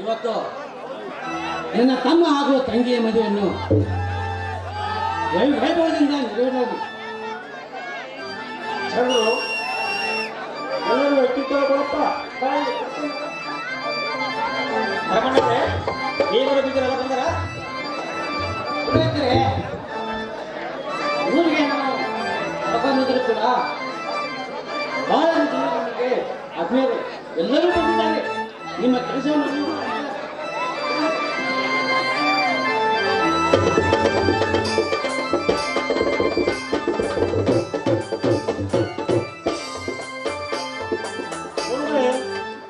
ಇವತ್ತು ನನ್ನ ತಮ್ಮ ಹಾಗೂ ತಂಗಿಯ ಮದುವೆಯನ್ನು ವೈಭವದಿಂದ ನೆರವೇರೋದು. ಎಲ್ಲರೂ ಎತ್ತಿಕೊಳ್ಳಪ್ಪ ಈಗಲೂ ಬಿದ್ದರೆಲ್ಲ ಬಂದಾರ ಊರಿಗೆ ನಾವು ಕರ್ಕೊಂಡಿದ್ರು ಕೂಡ ಬಹಳ ಜನರಿಗೆ ಆತ್ಮೀಯರು ಎಲ್ಲರೂ ಬಂದಿದ್ದಾರೆ. ನಿಮ್ಮ ಕೆಲಸವನ್ನು ನೀವು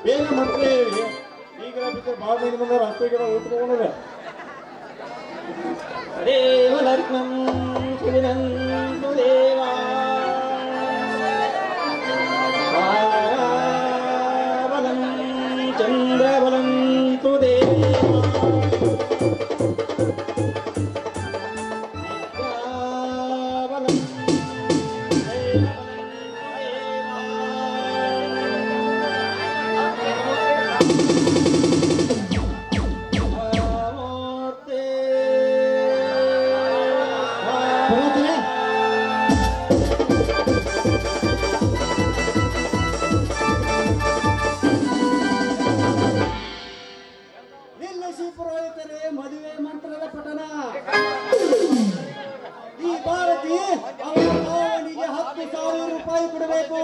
ಬೇಗ ಮಾಡ್ತೀವಿ. ಈಗ ಬಿದ್ದರೆ ಭಾಳ ಮಂದಿ ಬಂದಾರ ಹತ್ತಿರ ಊಟ ದೇವಲಕ್ಷ್ಮಂ ಸುವಿನಂದು ದೇವಾ ಬಲಂ ಚಂದ್ರಬಲಂ ತು ದೇವಾ ಮದುವೆ ಮಂತ್ರದ ಪಠಣ. ಈ ಭಾರತಿ ಅವರ ಭಾವನಿಗೆ 10,000 ರೂಪಾಯಿ ಕೊಡಬೇಕು.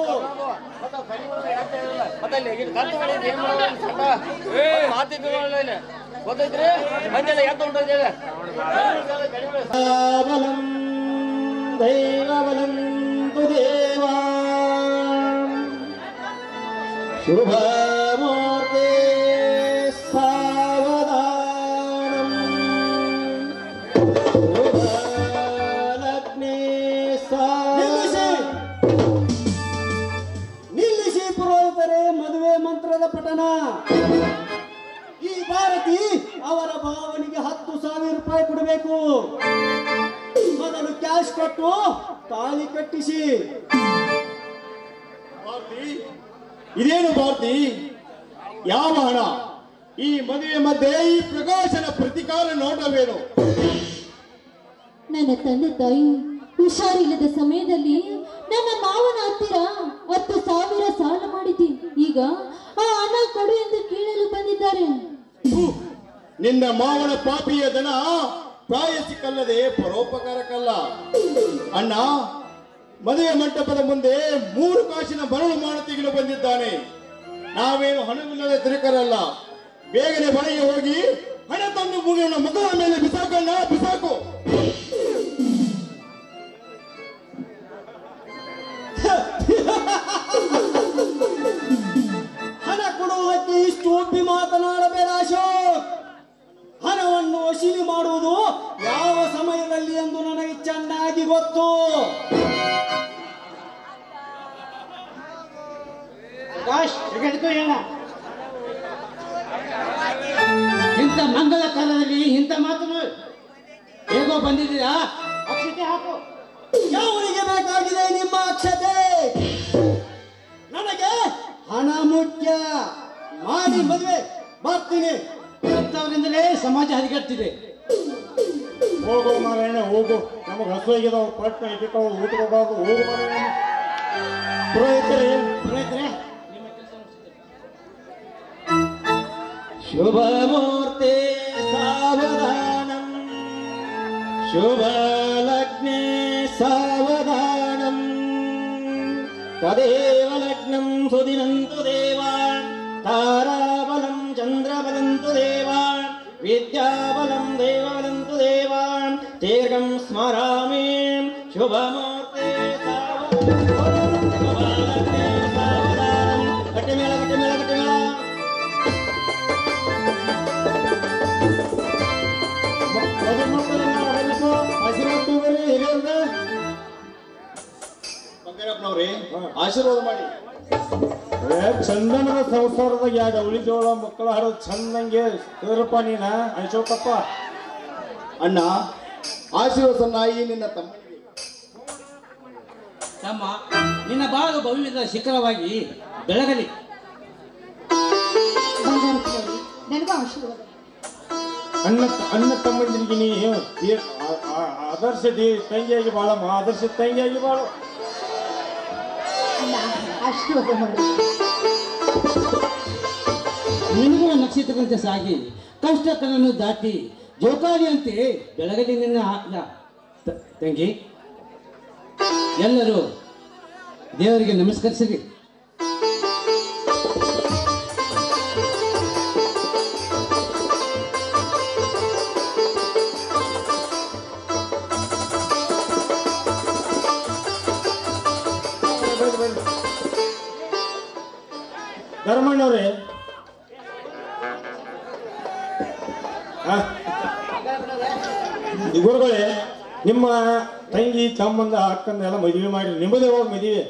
ಬಲಂ ದೈವಬಲಂ ತು ದೇವಾ ಶುಭ ಮೂರ್ತಿ ಮದುವೆ ಮಂತ್ರದ ಪಠಣ. ಈ ಭಾರತಿ ಅವರ ಭಾವನಿಗೆ 10,000 ರೂಪಾಯಿ ಕೊಡಬೇಕು. ಮೊದಲು ಕ್ಯಾಶ್ ಕೊಟ್ಟು ತಾಳಿ ಕಟ್ಟಿಸಿ. ಇದೇನು ಭಾರತಿ, ಯಾವ ಹಣ? ಈ ಮದುವೆ ಮಧ್ಯೆ ಈ ಪ್ರಕಾಶನ ಪ್ರತಿಕಾರ ನೋಟವೇನು? ನನ್ನ ತಂದೆ ತಾಯಿ ಹುಷಾರಿಲ್ಲದ ಸಮಯದಲ್ಲಿ ನನ್ನ ಮಾವನ ಹತ್ತಿರ 10,000 ಸಾಲ ಮಾಡಿದ್ದೆ. ಈಗ ಆ ಹಣ ಕೊಡು ಎಂದು ಕೇಳಲು ಬಂದಿದ್ದಾರೆ. ನಿನ್ನ ಮಾವನ ಪಾಪಿಯ ದನ ಪ್ರಾಯಸಿಕಲ್ಲದೆ ಪರೋಪಕಾರಕ್ಕಲ್ಲ. ಅಣ್ಣ, ಮದುವೆ ಮಂಟಪದ ಮುಂದೆ 3 ಕಾಸಿನ ಮರಳು ಮಾಡ ತೆಗೆದು ಬಂದಿದ್ದಾನೆ. ನಾವೇನು ಹಣವಿಲ್ಲದೆ ತಿರುಕರಲ್ಲ. ಬೇಗನೆ ಮನೆಗೆ ಹೋಗಿ ಹಣ ತಂದು ಮುಗಿಯೋಣ. ಮುಖದ ಮೇಲೆ ಬಿಸಾಕಣ್ಣ, ಬಿಸಾಕು. ಹಣ ಕೊಡುವುದಕ್ಕೆ ಇಷ್ಟು ಒಪ್ಪಿ ಮಾತನಾಡಬೇಡ ಅಶೋಕ್. ಹಣವನ್ನು ವಸೂಲಿ ಮಾಡುವುದು ಯಾವ ಸಮಯದಲ್ಲಿ ಎಂದು ನನಗೆ ಚೆನ್ನಾಗಿ ಗೊತ್ತು. ಇಂಥ ಮಂಗಲ ಕಾಲದಲ್ಲಿ ಇಂಥ ಮಾತನ್ನು ಹೇಗೋ ಬಂದಿದ್ದೀರಾ? ಅಕ್ಷತೆ ಹಾಕು. ಯಾವನಿಗೆ ಬೇಕಾಗಿದೆ ನಿಮ್ಮ ಅಕ್ಷತೆ? ನನಗೆ ಹಣ ಮುಖ್ಯ. ಮಾಡಿ ಮದುವೆ ಬರ್ತೀನಿ. ಇಂಥವರಿಂದಲೇ ಸಮಾಜ ಹದಗೆಡ್ತಿದೆ. ಹೋಗೋ ಮಾರಾಯಣ, ಹೋಗು. ನಮಗೆ ಹಸುವಾಗಿದಾವ ಪಟ್ಟ ಇಟ್ಟಿರ್ತಾವ, ಊಟ ಹೋಗೋದು. ಹೋಗು ಮಾರಾಯಣ. ಪುರೋಹಿತರೇ, ಪುರೋಹಿತರೇ, ನಿಮ್ಮ ಕೆಲಸ ಶುಭ ಮೂರ್ತಿ ಸಾವಧಾನಂ, ಶುಭ ಲಗ್ನೆ ಸಾವಧಾನಂ, ತದೇವ ಲಗ್ನಂ ಸುದಿನಂತು ದೇವಾನ್, ತಾರಾಬಲಂ ಚಂದ್ರಬಲಂತು ದೇವಾನ್, ವಿದ್ಯಾಬಲಂ ದೇವಬಲಂತು ದೇವಾನ್, ದೀರ್ಘಂ ಸ್ಮರಾಮಿ ಶುಭಮೂರ್ತಿ ಗಟ್ಟಿ ಮೇಳ ಗಟ್ಟಿ ಮೇಳ ಗಟ್ಟಿ ಮೇಳ. ಬಂಗಾರಪ್ಪನವ್ರಿ ಆಶೀರ್ವಾದ ಮಾಡಿ. ಚಂದನದ ಸಂಸಾರದಾಗ ಯಾಗ ಉಳಿಜೋಳ ಮಕ್ಕಳ ಹಾಡೋದು ಚಂದಂಗೆ ಇರಪ್ಪ ನೀನ ಅಶೋಕಪ್ಪ. ಅಣ್ಣ ಆಶೀರ್ವಾದ ಈ ನಿನ್ನ ತಮ್ಮನಿಗೆ. ತಮ್ಮ ನಿನ್ನ ಬಾಳ ಭವ್ಯದ ಶಿಖರವಾಗಿ ಬೆಳಗಲಿ. ನನಗೂ ಆಶೀರ್ವಾದ. ಅಣ್ಣ ತಮ್ಮಂದಿರಿಗೆ ನೀ ಆದರ್ಶ ತಂಗಿಯಾಗಿ ಬಾಳಮ್ಮ, ಆದರ್ಶ ತಂಗಿಯಾಗಿ ಬಾಳು. ಆಶೀರ್ವಾದ ಮಾಡಿ. ನಿನಗಳ ನಕ್ಷತ್ರದಂತೆ ಸಾಗಿ ಕಷ್ಟಗಳನ್ನು ದಾಟಿ ಜೋಕಾಲಿಯಂತೆ ಬೆಳಗಲಿ ನಿನ್ನ ತಂಗಿ. ಎಲ್ಲರೂ ದೇವರಿಗೆ ನಮಸ್ಕರಿಸಿರಿ. ಧರ್ಮಣ್ಣವ್ರೆ, ಗುರುಗಳೇ, ನಿಮ್ಮ ತಂಗಿ ತಮ್ಮಂದ ಅಕ್ಕಂದ ಎಲ್ಲ ಮದುವೆ ಮಾಡಿ ನಿಮ್ಮದೇ ಹೋಗಿ ಮದುವೆ.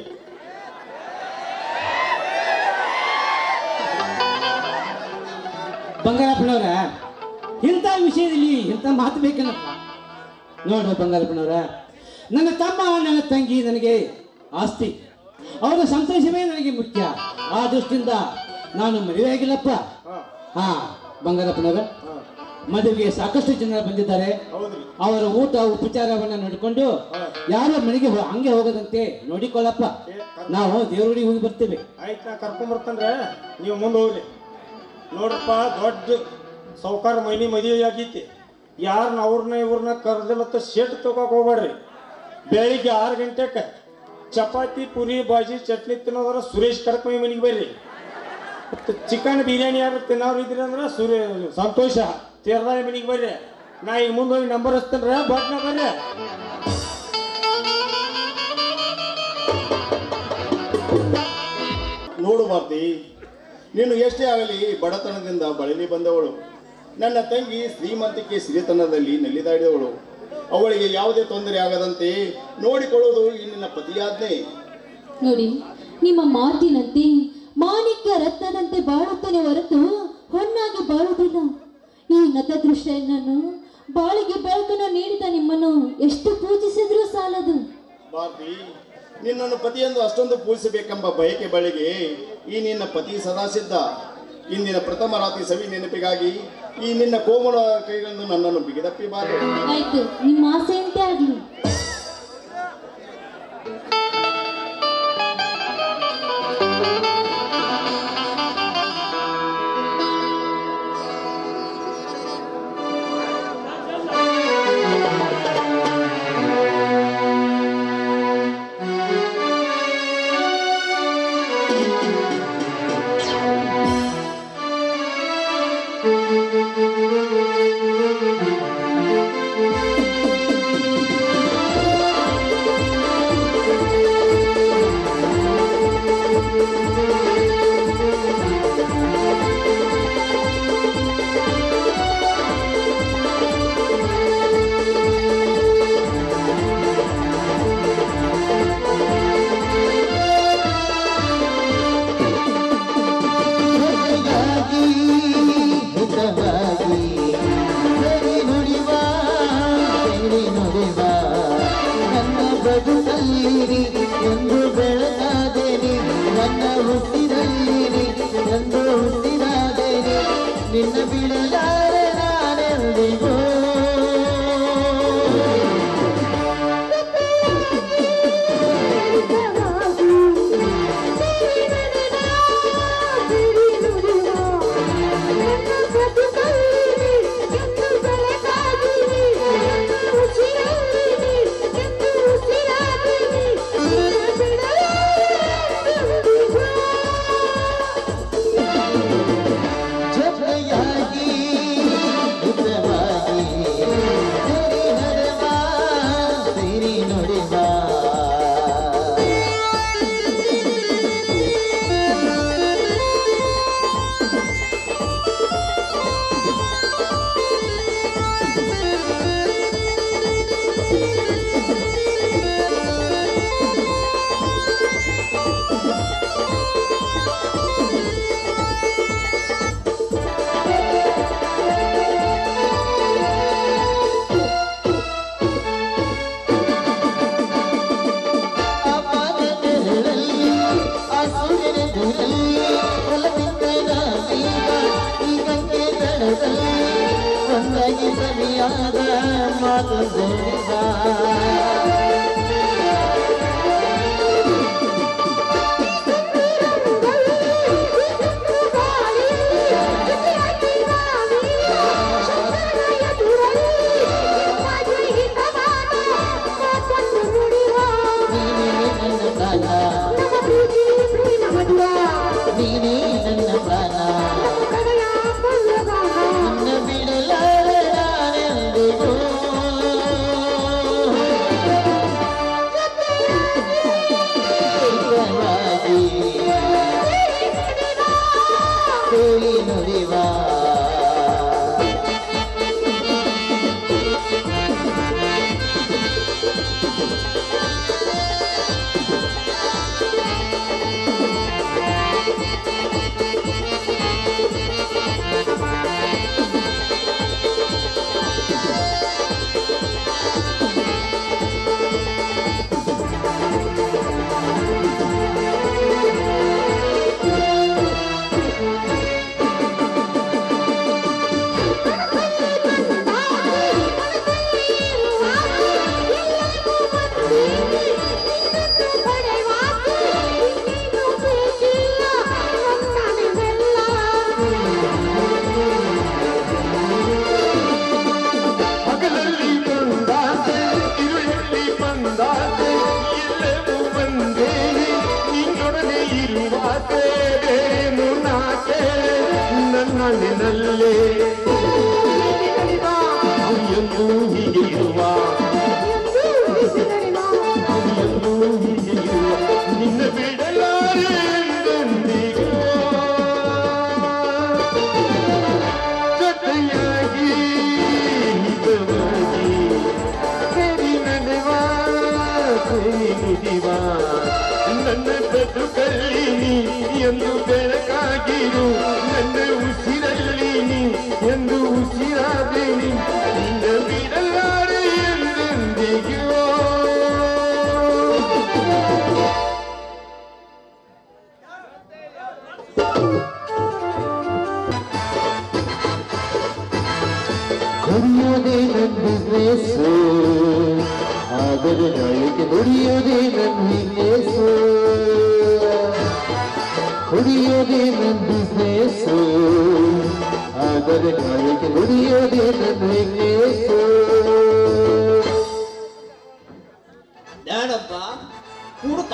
ಬಂಗಾರಪ್ಪನವ್ರ, ಇಂಥ ವಿಷಯದಲ್ಲಿ ಇಂಥ ಮಾತು ಬೇಕೇನಪ್ಪ. ನೋಡು ಬಂಗಾರಪ್ಪನವ್ರ, ನನ್ನ ತಮ್ಮ ನನ್ನ ತಂಗಿ ನನಗೆ ಆಸ್ತಿ, ಅವರ ಸಂತೋಷವೇ ನನಗೆ ಮುಖ್ಯ. ಆ ದೃಷ್ಟಿಯಿಂದ ನಾನು ಮದುವೆ ಆಗಿಲ್ಲಪ್ಪ. ಹಾ ಬಂಗಾರಪ್ಪನವ್ರ, ಮದುವೆಗೆ ಸಾಕಷ್ಟು ಜನ ಬಂದಿದ್ದಾರೆ. ಅವರ ಊಟ ಉಪಚಾರವನ್ನ ನೋಡಿಕೊಂಡು ಯಾರ ಮನೆಗೆ ಹಂಗೆ ಹೋಗದಂತೆ ನೋಡಿಕೊಳ್ಳಪ್ಪ. ನಾವು ದೇವರಿಗೆ ಹೋಗಿ ಬರ್ತೇವೆ. ಆಯ್ತು, ನಾ ಕರ್ಕೊಂಬರ್ತಂದ್ರೆ ನೀವು ಮುಂದೆ ಹೋಗ್ರಿ. ನೋಡ್ರಪ್ಪ, ದೊಡ್ಡ ಸೌಕಾರ ಮೈನಿ ಮದುವೆ ಆಗೈತಿ. ಯಾರನ್ನ ಇವ್ರನ್ನ ಕರೆದಿಲ್ಲತ್ತ ಶೆಟ್ ತಗೋಕ್ ಹೋಗ್ಬೇಡ್ರಿ. ಬೆಳಿಗ್ಗೆ 6 ಗಂಟೆಗೆ ಚಪಾತಿ ಪುರಿ ಬಾಜಿ ಚಟ್ನಿ ತಿನ್ನೋದ್ರ ಸುರೇಶ್ ಕರ್ಕೊಂಡ್ ಮನೆಗೆ ಬರ್ರಿ. ಮತ್ತು ಚಿಕನ್ ಬಿರಿಯಾನಿ ಯಾರು ತಿನ್ನೋರು ಇದ್ರಿ ಅಂದ್ರೆ ಸಂತೋಷ ತೀರ್ದಾಳಿ ಮನೆಗೆ ಬರ್ರಿ. ನಾ ಈಗ ಮುಂದೆ ಹೋಗಿ ನಂಬರ್ ಹಚ್ತೇನ್ರ, ಬಟ್ನ ಬರ್ರಿ. ನೋಡು ಭಾರತಿ, ನೀನು ಎಷ್ಟೇ ಆಗಲಿ ಬಡತನದಿಂದ ಬಳಲಿ ಬಂದವಳು. ನನ್ನ ತಂಗಿ ಶ್ರೀಮಂತಿಕೆ ಸಿರಿತನದಲ್ಲಿ ನಲಿದಾಡಿದವಳು. ಅವಳಿಗೆ ಯಾವುದೇ ತೊಂದರೆ ಆಗದಂತೆ ನೋಡಿಕೊಳ್ಳುವುದು ಈ ನಿನ್ನ ಪತಿಯಾಜ್ಞೆ. ನೋಡಿ, ನಿಮ್ಮ ಮಾತಿನಂತೆ ಮಾಣಿಕ್ಯ ರತ್ನದಂತೆ ಬಾಳುತ್ತಾನೆ ಹೊರತು ಹೊನ್ನಾಗಿ ಬಾಳುವುದಿಲ್ಲ. ಈ ನತದೃಷ್ಟನನ್ನು ಬಾಳಿಗೆ ಬೆಳಕನ್ನು ನೀಡಿದ ನಿಮ್ಮನ್ನು ಎಷ್ಟು ಪೂಜಿಸಿದ್ರೂ ಸಾಲದು. ಭಾರತಿ, ನಿನ್ನನ್ನು ಪತಿಯೆಂದು ಅಷ್ಟೊಂದು ಪೂಜಿಸಬೇಕೆಂಬ ಬಯಕೆ ಬಳಿಗೆ ಈ ನಿನ್ನ ಪತಿ ಸದಾಸಿದ್ಧ. ಇಂದಿನ ಪ್ರಥಮ ರಾತ್ರಿ ಸವಿ ನೆನಪಿಗಾಗಿ ಈ ನಿನ್ನ ಕೋಮಲ ಕೈಗಳನ್ನು ನನ್ನನ್ನು ಬಿಗಿದಪ್ಪಿಬಾರದು. ಆಯ್ತು, ನಿಮ್ಮ ಆಸೆಯಂತೆ ಆಗ್ಲಿ. ಜೊತೆಯಾಗಿ ಚಂದ ಮಾತು ಗೋವಿಂದ ನೀನೇ ನನ್ನ ಪ್ರಾಣ ನನ್ನ ಬಿಡಲಾರೆ ನಾನೆಂದಿಗೂ ಕೇಳಿ ನುಡಿವಾ ನನ್ನಲ್ಲಿ ಎಂದು ಹೀಗೆ ಇರುವ ನಿನ್ನ ಬಿಡಲಾರೆ ಎಂದೆಂದಿಗೂ ಜೊತೆಯಾಗಿ ಹಿತವಾಗಿ ಸರಿ ನಡೆವಾ ಸರಿ ನುಡಿವಾ ನನ್ನ ಬದುಕಲ್ಲಿ ಎಂದು ಬೆಳಕಾಗಿರು ನನ್ನ ಉಸಿರಲ್ಲಿ ಎಂದು ಉಸಿರಾದೇನಿ ನಿನ್ನ ಬಿಡಲಾರೆ ಎಂದೆಂದಿಗೂ ಕುಡಿಯೋದೇ ನನ್ನ ಬಿಸ್ನೆಸ್ಸು ಆದರೆ ನಾಳೆಗೆ ನುಡಿಯೋದೇ ನನ್ನ ವೀಕ್ನೆಸ್ಸು ಕುಡಿಯೋದೇ ನನ್ನ ಬಿಸ್ನೆಸ್ಸು ಆದರೆ ನಾಳೆಗೆ ನುಡಿಯೋದೇ ನನ್ನ ವೀಕ್ನೆಸ್ಸು ಬೇಡಪ್ಪ ಕುಡುಕ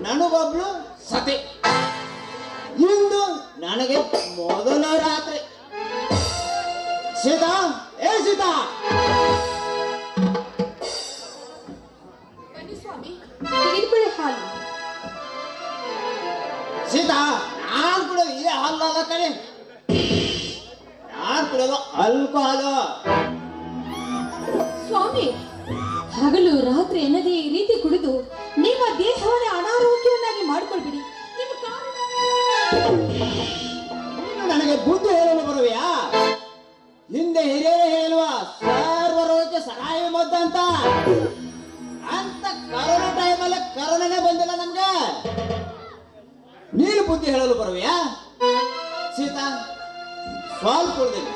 ನನಗೊಬ್ಳು ಸತಿ ಇಂದು ನನಗೆ ಮೊದಲ ರಾತ್ರಿ ಸೀತಾ ಏ ಸೀತಾ ಸ್ವಾಮಿ ತೆಗೆದುಕೊಳ್ಳಿ ಹಾಲು ಸೀತಾ ನಾನು ಕುಡಿಯೋದು ಇದೇ ಹಾಲು ಅಲ್ಲ ಕಣೆ ನಾನು ಕುಡಿಯೋದು ಆಲ್ಕೋಹಾಲು ಸ್ವಾಮಿ ಹಗಲು ರಾತ್ರಿ ಎನ್ನದೇ ಈ ರೀತಿ ಕುಡಿದು ನಿಮ್ಮ ದೇಹವನ್ನೇ ಅನಾರೋಗ್ಯವನ್ನಾಗಿ ಮಾಡಿಕೊಳ್ಬಿಡಿ ನಿಮ್ಮ ಕಾರಣ ನನಗೆ ಬುದ್ಧಿ ಹೇಳಲು ಬರುವೆಯಾ ಹಿಂದೆ ಹಿರಿಯರು ಹೇಳುವ ಸರ್ವರೋಗ್ಯ ಸಹಾಯ ಮದ್ದಂತ ಅಂತ ಕರೋನಾ ಟೈಮಲ್ಲಿ ಕರೋನಾನೇ ಬಂದಿಲ್ಲ ನಮ್ಗೆ ನೀನು ಬುದ್ಧಿ ಹೇಳಲು ಬರುವೆಯಾ ಸೀತಾ ಸ್ವಲ್ಪ ಕೊಡ್ತೀನಿ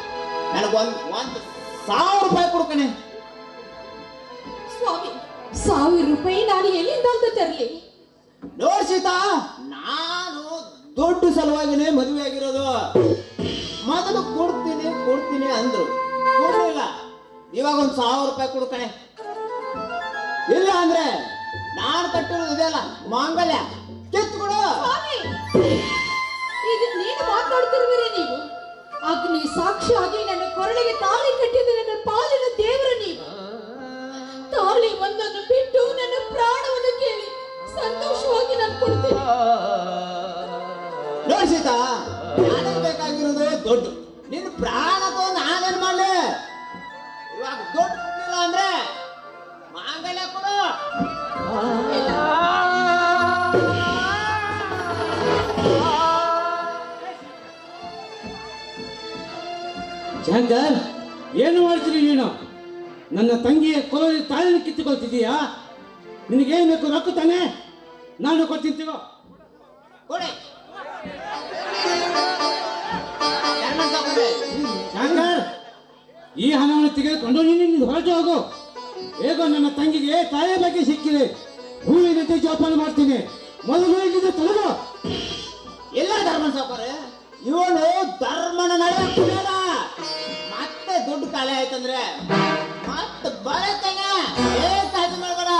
ನನಗೊಂದು 1,000 ರೂಪಾಯಿ ಕೊಡ್ಕಣೆ ಸ್ವಾಮಿ 1,000 ರೂಪಾಯಿ ನಾನು ಎಲ್ಲಿಂದ ಅಂತ ತರಲಿ ನೋಡ್ ಸೀತಾ ನಾನು ದೊಡ್ಡ ಸಲುವಾಗಿನೇ ಮದುವೆ ಆಗಿರೋದು ಮೊದಲು ಕೊಡ್ತೀನಿ ಅಂದ್ರು ಕೊಡ್ಲಿಲ್ಲ ಇವಾಗ 1,000 ರೂಪಾಯಿ ಕೊಡ್ಕಣೆ ಇಲ್ಲ ಅಂದ್ರೆ ನಾನು ಕಟ್ಟಿರೋದು ಇದೆಯಲ್ಲ ಮಾಂಗಲ್ಯ ಕಿತ್ಕೊಡು ಸ್ವಾಮಿ ನೀನು ಮಾತನಾಡ್ತಿರುವಿರಿ ನೀವು ಅಗ್ನಿ ಸಾಕ್ಷಿಯಾಗಿ ನನ್ನ ಕೊರಳಿಗೆ ತಾಳಿ ಕಟ್ಟಿದ ನನ್ನ ಪಾಲಿನ ದೇವರ ನೀವು ತಾಳಿ ಒಂದನ್ನು ಬಿಟ್ಟು ನನ್ನ ಪ್ರಾಣವನ್ನು ಕೇಳಿ ಸಂತೋಷವಾಗಿ ನಾನು ಕೊಡ್ತೇನೆ ನೋಡಿ ಸೀತಾ ನನಗೆ ಬೇಕಾಗಿರೋದು ದೊಡ್ಡ ನಿನ್ನ ಪ್ರಾಣ ತಗೊಂಡು ನಾನೇನ್ ಮಾಡ್ಲಿ ಇವಾಗ ದೊಡ್ಡ ಕೊಡ್ಲಿಲ್ಲ ಅಂದ್ರೆ ಮಾಂಗಲ್ಯ ಕೊಡು ಶಂಕರ್ ಏನು ಮಾಡ್ತೀರಿ ನೀನು ನನ್ನ ತಂಗಿಯ ಕೊಲೋನಿ ತಾಳಿನ ಕಿತ್ತುಕೊಳ್ತಿದ್ದೀಯಾ ನಿನಗೇನು ಬೇಕು ರೊಕ್ಕ ತಾನೆ ನಾನು ಕೊಡ್ತೀನಿ ಕೊಡೆ ಶಂಕರ್ ಈ ಹಣವನ್ನು ತೆಗೆದುಕೊಂಡು ನೀನು ಹೊರಟು ಹೋಗು. ಹೇಗೋ ನನ್ನ ತಂಗಿಗೆ ತಾಯಿಯ ಬಗ್ಗೆ ಸಿಕ್ಕಿದೆ, ಹೂವಿನಂತೆ ಜೋಪಾನ ಮಾಡ್ತೀನಿ. ಮೊದಲು ಇಲ್ಲಿಂದ ತೊಲಗು. ಎಲ್ಲ ಧರ್ಮ ಸಾವುಕಾರ ಇವನು ಧರ್ಮನ ನಡೆ ಮತ್ತೆ ದುಡ್ಡು ಕಾಳೆ ಆಯ್ತಂದ್ರೆ ಮತ್ತೆ ಬರತಾನೆ ಏಕಾಯ್ತು ಮಾಡ್ಬೇಡ.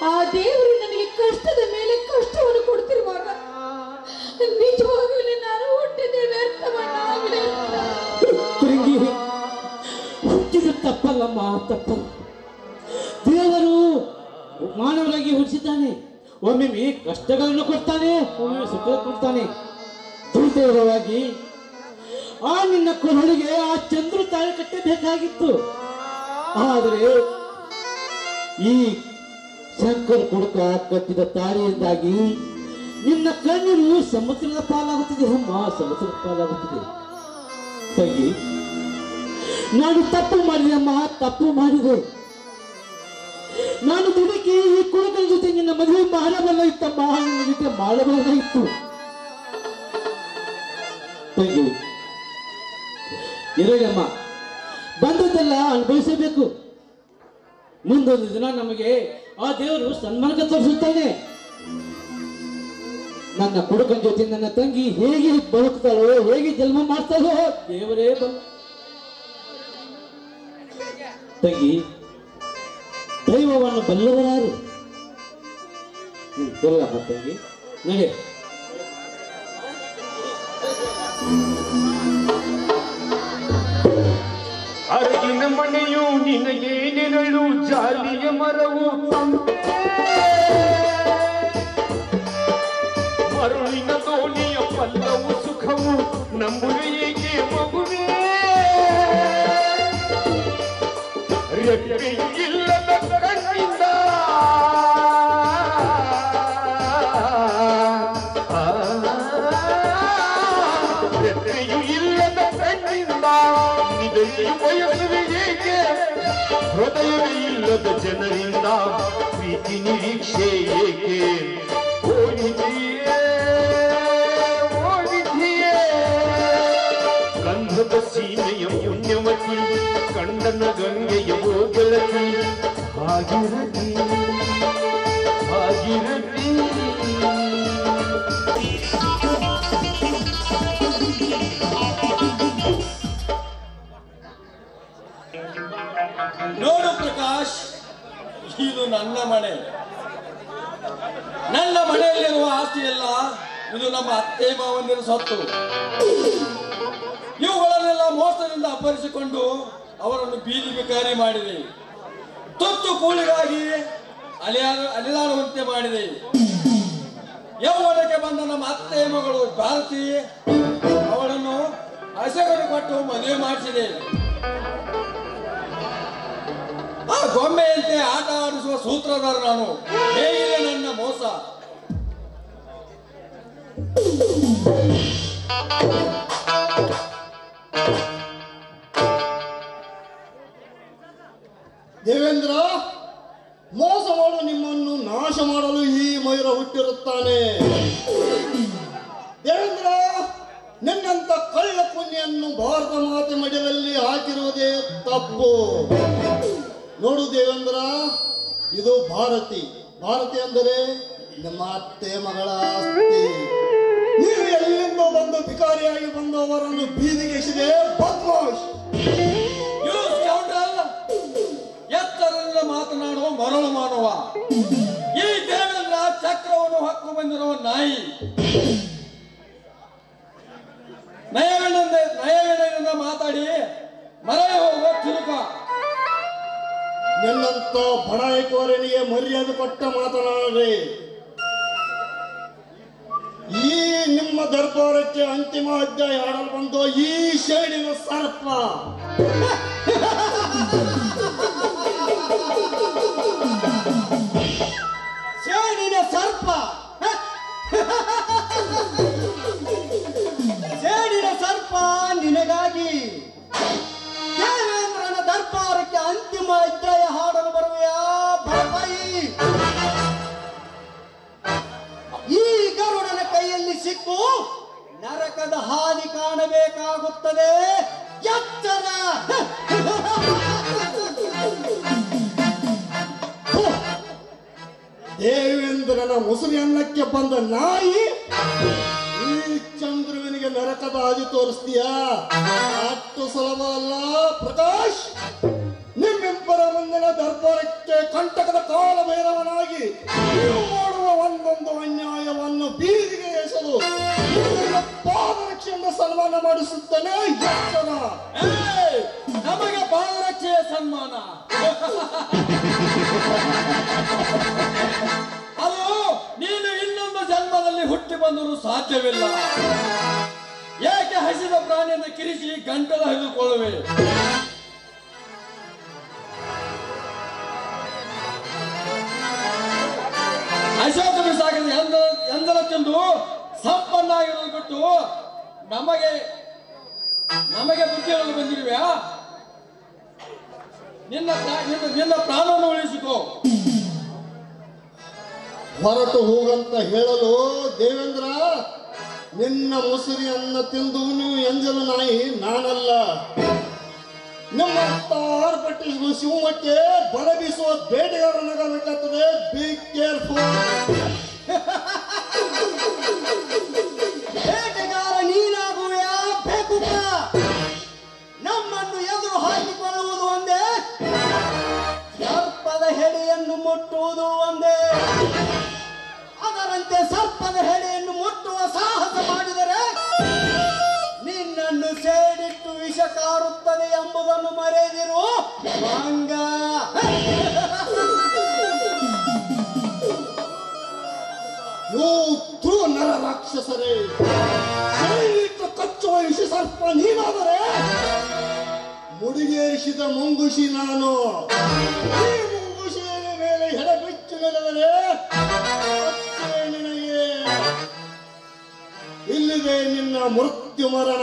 ಆ ದೇವರು ನನಗೆ ಕಷ್ಟದ ಮೇಲೆ ಕಷ್ಟವನ್ನು ಕೊಡ್ತಿರುವಾಗ ನಿಜವಾಗಲೂ ನಾನು ಹುಟ್ಟಿದೆ ವ್ಯರ್ಥವನ್ನ. ತಂಗಿ, ಹುಟ್ಟಿದ ತಪ್ಪಲ್ಲಮ್ಮ, ತಪ್ಪಲ್ಲ. ದೇವರು ಮಾನವರಾಗಿ ಹುಟ್ಟಿಸಿದ್ದಾನೆ. ಒಮ್ಮೆ ಕಷ್ಟಗಳನ್ನು ಕೊಡ್ತಾನೆ, ಒಮ್ಮೆ ಸುಖ ಕೊಡ್ತಾನೆ. ದುರ್ದೈವವಾಗಿ ಆ ನಿನ್ನ ಕೊರಳಿಗೆ ಆ ಚಂದ್ರು ತಾಳಿ ಕಟ್ಟಬೇಕಾಗಿತ್ತು. ಆದರೆ ಈ ಶಂಕರ್ ಕುಡುಕ ಕಟ್ಟಿದ ತಾಳಿಯಿಂದಾಗಿ ನಿನ್ನ ಕಣ್ಣೀರು ಸಮುದ್ರದ ಪಾಲಾಗುತ್ತಿದೆ ಅಮ್ಮ, ಸಮುದ್ರದ ಪಾಲಾಗುತ್ತಿದೆ. ತಂಗಿ, ನಾನು ತಪ್ಪು ಮಾಡಿದೆ ಅಮ್ಮ, ತಪ್ಪು ಮಾಡಿದೆ. ನಾನು ದುಡುಕಿ ಈ ಕುಡುಕನ ಜೊತೆ ನಿನ್ನ ಮದುವೆ ಮಾಡಬಾರದಾಗಿತ್ತಮ್ಮ, ನಿನ್ನ ಜೊತೆ ಮಾಡಬಾರದಾಗಿತ್ತು. ತಂಗಿ, ಇರಲಮ್ಮ, ಬಂದದ್ದೆಲ್ಲ ಅನುಭವಿಸಬೇಕು. ಮುಂದೊಂದು ದಿನ ನಮಗೆ ಆ ದೇವರು ಸನ್ಮಾನ ತೋರಿಸುತ್ತಾನೆ. ನನ್ನ ಕುಡುಕನ ಜೊತೆ ನನ್ನ ತಂಗಿ ಹೇಗೆ ಬದುಕ್ತಾಳೋ, ಹೇಗೆ ಜನ್ಮ ಮಾಡ್ತಾಳೋ ದೇವರೇ ತಂಗಿ, ದೈವವನ್ನು ಬಲ್ಲವರಾರು. ಬಲ್ಲಮ್ಮ ತಂಗಿ, ನಡೆ. ಅರಗಿನ ಮನೆಯು ನಿನಗೆ ನೆರಳು, ಜಾಲಿಯ ಮರವು ಮರುಳಿನ ದೋಣಿಯ ಪಲ್ಲವು ಸುಖವು, ನಂಬುವೆ ಏಕೆ ಮಗುವೇ ರೆಕ್ಕೆ ಇಲ್ಲದ ಕಣ್ಣಿಂದ ರೆಕ್ಕೆಯು ಇಲ್ಲದ ಕಣ್ಣಿಂದ ನಿಜೆಯು ಬಯಸುವೆ ಏಕೆ, ಹೃದಯವೇ ಇಲ್ಲದ ಜನರಿಂದ ಪ್ರೀತಿ ನಿರೀಕ್ಷೆ ಏಕೆ. ಓ ನಿಧಿಯೇ, ಓ ನಿಧಿಯೇ, ಗಂಧದ ಸೀಮೆಯ ಪುಣ್ಯವತಿ, ಕಂಡನ ಗಂಗೆಯ ಓ ಗೆಳತಿ, ಹಾಗಿರಲಿ ಹಾಗಿರಲಿ. ನೋಡು ಪ್ರಕಾಶ್, ಇದು ನನ್ನ ಮನೆ. ನನ್ನ ಮನೆಯಲ್ಲಿರುವ ಆಸ್ತಿ ಎಲ್ಲ ಇದು ನಮ್ಮ ಅತ್ತೆ ಮಾವಂದಿರ ಸೊತ್ತು. ಇವುಗಳನ್ನೆಲ್ಲ ಮೋಸದಿಂದ ಅಪಹರಿಸಿಕೊಂಡು ಅವರನ್ನು ಬೀದಿ ಬಿಕಾರಿ ಮಾಡಿದೆ. ತುತ್ತು ಕೂಳಿಗಾಗಿ ಅಲಿದಾಡುವಂತೆ ಮಾಡಿದೆ. ಯೌವನಕ್ಕೆ ಬಂದ ನಮ್ಮ ಅತ್ತೆ ಮಗಳು ಭಾರತಿ ಅವಳನ್ನು ಹಸೆಗರು ಕೊಟ್ಟು ಮದುವೆ ಮಾಡಿಸಿದೆ. ಆ ಗೊಂಬೆಯಂತೆ ಆಟ ಆಡಿಸುವ ಸೂತ್ರಧಾರ ನಾನು. ಹೇಗಿದೆ ನನ್ನ ಮೋಸ? ದೇವೇಂದ್ರ, ಮೋಸ ಮಾಡು ನಿಮ್ಮನ್ನು ನಾಶ ಮಾಡಲು ಈ ಮಯೂರ ಹುಟ್ಟಿರುತ್ತಾನೆ. ದೇವೇಂದ್ರ, ನಿನ್ನಂತ ಕಳ್ಳ ಪುಣ್ಯನ್ನು ಭಾರತ ಮಾತೆ ಮಡಿಲಲ್ಲಿ ಹಾಕಿರುವುದೇ ತಪ್ಪು. ನೋಡು ದೇವೇಂದ್ರ, ಇದು ಭಾರತಿ. ಭಾರತಿ ಅಂದರೆ ನಮ್ಮ ಅತ್ತೆ ಮಗಳ ಆಸ್ತಿ. ನೀವು ಎಲ್ಲಿಂದ ಬಂದು ಭಿಕಾರಿಯಾಗಿ ಬಂದವರನ್ನು ಬೀದಿಗೆ ಎಸೆದೆ ಬದ್ಮಾಶ್. ಎತ್ತರದಿಂದ ಮಾತನಾಡುವ ಮರಳು ಮಾಡುವ ಈ ದೇವೇಂದ್ರ ಚಕ್ರವನ್ನು ಹಕ್ಕು ಬಂದಿರುವ ನಾಯಿ. ನಯವೇನಿಂದ ಮಾತಾಡಿ ಮರೆಯ ಹೋಗುವ ಚಿರುಕ. ನಿನ್ನಂತ ಬಡಾಯಿಕೋರನಿಗೆ ಮರ್ಯಾದೆ ಕೊಟ್ಟ ಮಾತನಾಡ್ರಿ. ಈ ನಿಮ್ಮ ದರ್ಬಾರಕ್ಕೆ ಅಂತಿಮ ಅಧ್ಯಾಯ ಆಡಲು ಬಂದು ಈ ಶೇಡಿನ ಸರ್ಪ. ಸೇಡಿನ ಸರ್ಪ, ಸೇಡಿನ ಸರ್ಪ ನಿನಗಾಗಿ ದೇವೇಂದ್ರನ ದರ್ಬಾರಕ್ಕೆ ಅಂತಿಮ ಅಧ್ಯಾಯ ಹಾಡಲು ಬರುವೆಯಾ ಬಾಯಿ? ಈ ಕಾಡುತ್ತದೆ ಎಚ್ಚರ. ದೇವೇಂದ್ರನ ಮುಸುರಿ ಅನ್ನಕ್ಕೆ ಬಂದ ನಾಯಿ ಈ ಚಂದ್ರುವಿನಿಗೆ ನರಕದ ಹಾದಿ ತೋರಿಸ್ತೀಯಾ? ಅಷ್ಟು ಸುಲಭ ಅಲ್ಲ ಪ್ರಕಾಶ್. ನಿಮ್ಮಿಬ್ಬರ ಮುಂದಿನ ದರ್ಬಾರಕ್ಕೆ ಕಂಟಕದ ಕಾಲಭೈರವನಾಗಿ ನೀವು ಮಾಡುವ ಒಂದೊಂದು ಅನ್ಯಾಯವನ್ನು ಬೀದಿಗೆ ಎಸೆದು ಪಾದರಕ್ಷೆಯಿಂದ ಸನ್ಮಾನ ಮಾಡಿಸುತ್ತೇನೆ ಎಚ್ಚರ. ನಮಗೆ ಪಾದರಕ್ಷೆಯ ಸನ್ಮಾನ ಅದು ನೀನು ಇನ್ನೊಂದು ಜನ್ಮದಲ್ಲಿ ಹುಟ್ಟಿ ಬಂದರೂ ಸಾಧ್ಯವಿಲ್ಲ. ಏಕೆ ಹಸಿದ ಪ್ರಾಣಿಯನ್ನು ಕಿರಿಸಿ ಗಂಟಲು ಹಿಡಿದುಕೊಳ್ಳುವೆ? ಅಶೋಕ ಬಿಸಾಕಿದ ಎಂದಲ ತಿಂದು ಸಂಪನ್ನಾಗಿರೋದು ಬಿಟ್ಟು ನಮಗೆ ಬುದ್ಧಿ ಹೇಳಲು ಬಂದಿರುವೆಯಾ? ನಿನ್ನ ಪ್ರಾಣವನ್ನು ಉಳಿಸಿಕೋ. ಹೊರಟು ಹೋಗಂತ ಹೇಳಲು ದೇವೇಂದ್ರ, ನಿನ್ನ ಮುಸುರಿಯನ್ನ ತಿಂದು ನೀವು ಎಂಜಲು ನಾಯಿ ನಾನಲ್ಲ. ನಿಮ್ಮ ಆರ್ಭಟಿಸುವ ಶಿವಮಕ್ಕೆ ಬಲ ಬೀಸುವ ಬೇಟೆಗಾರನಾಗಬೇಕಾಗ್ತದೆ. Be careful. ಬೇಟೆಗಾರ ನೀನಾಗುವೆಯಾ ಬೇಕು? ನಮ್ಮನ್ನು ಎದುರು ಹಾಕಿಕೊಳ್ಳುವುದು ಒಂದೇ, ಸರ್ಪದ ಹೆಡೆಯನ್ನು ಮುಟ್ಟುವುದು ಒಂದೇ. ಅದರಂತೆ ಸರ್ಪದ ಹೆಡೆಯನ್ನು ಮುಟ್ಟುವ ಸಾಹಸ ಮಾಡಿದರೆ ನಿನ್ನನ್ನು ಸೇಡಿಟ್ಟು ವಿಷ ಕಾರುತ್ತದೆ ಎಂಬುದನ್ನು ಮರೆದಿರು ಮಂಗ. ನರ ರಾಕ್ಷಸರೇ, ಕಚ್ಚುವ ವಿಷ ಸರ್ಪ ನೀನಾದರೆ ಮುಡಿಗೇರಿಸಿದ ಮುಂಗುಷಿ ನಾನು. ಈ ಮುಂಗುಷಿಯ ಮೇಲೆ ಹೆಡೆ ಬಿಚ್ಚು ನೆಲೆದರೆ ನಿನಗೆ ಇಲ್ಲಿದೆ ನಿನ್ನ ಮೃತ್ಯು ಮರಣ.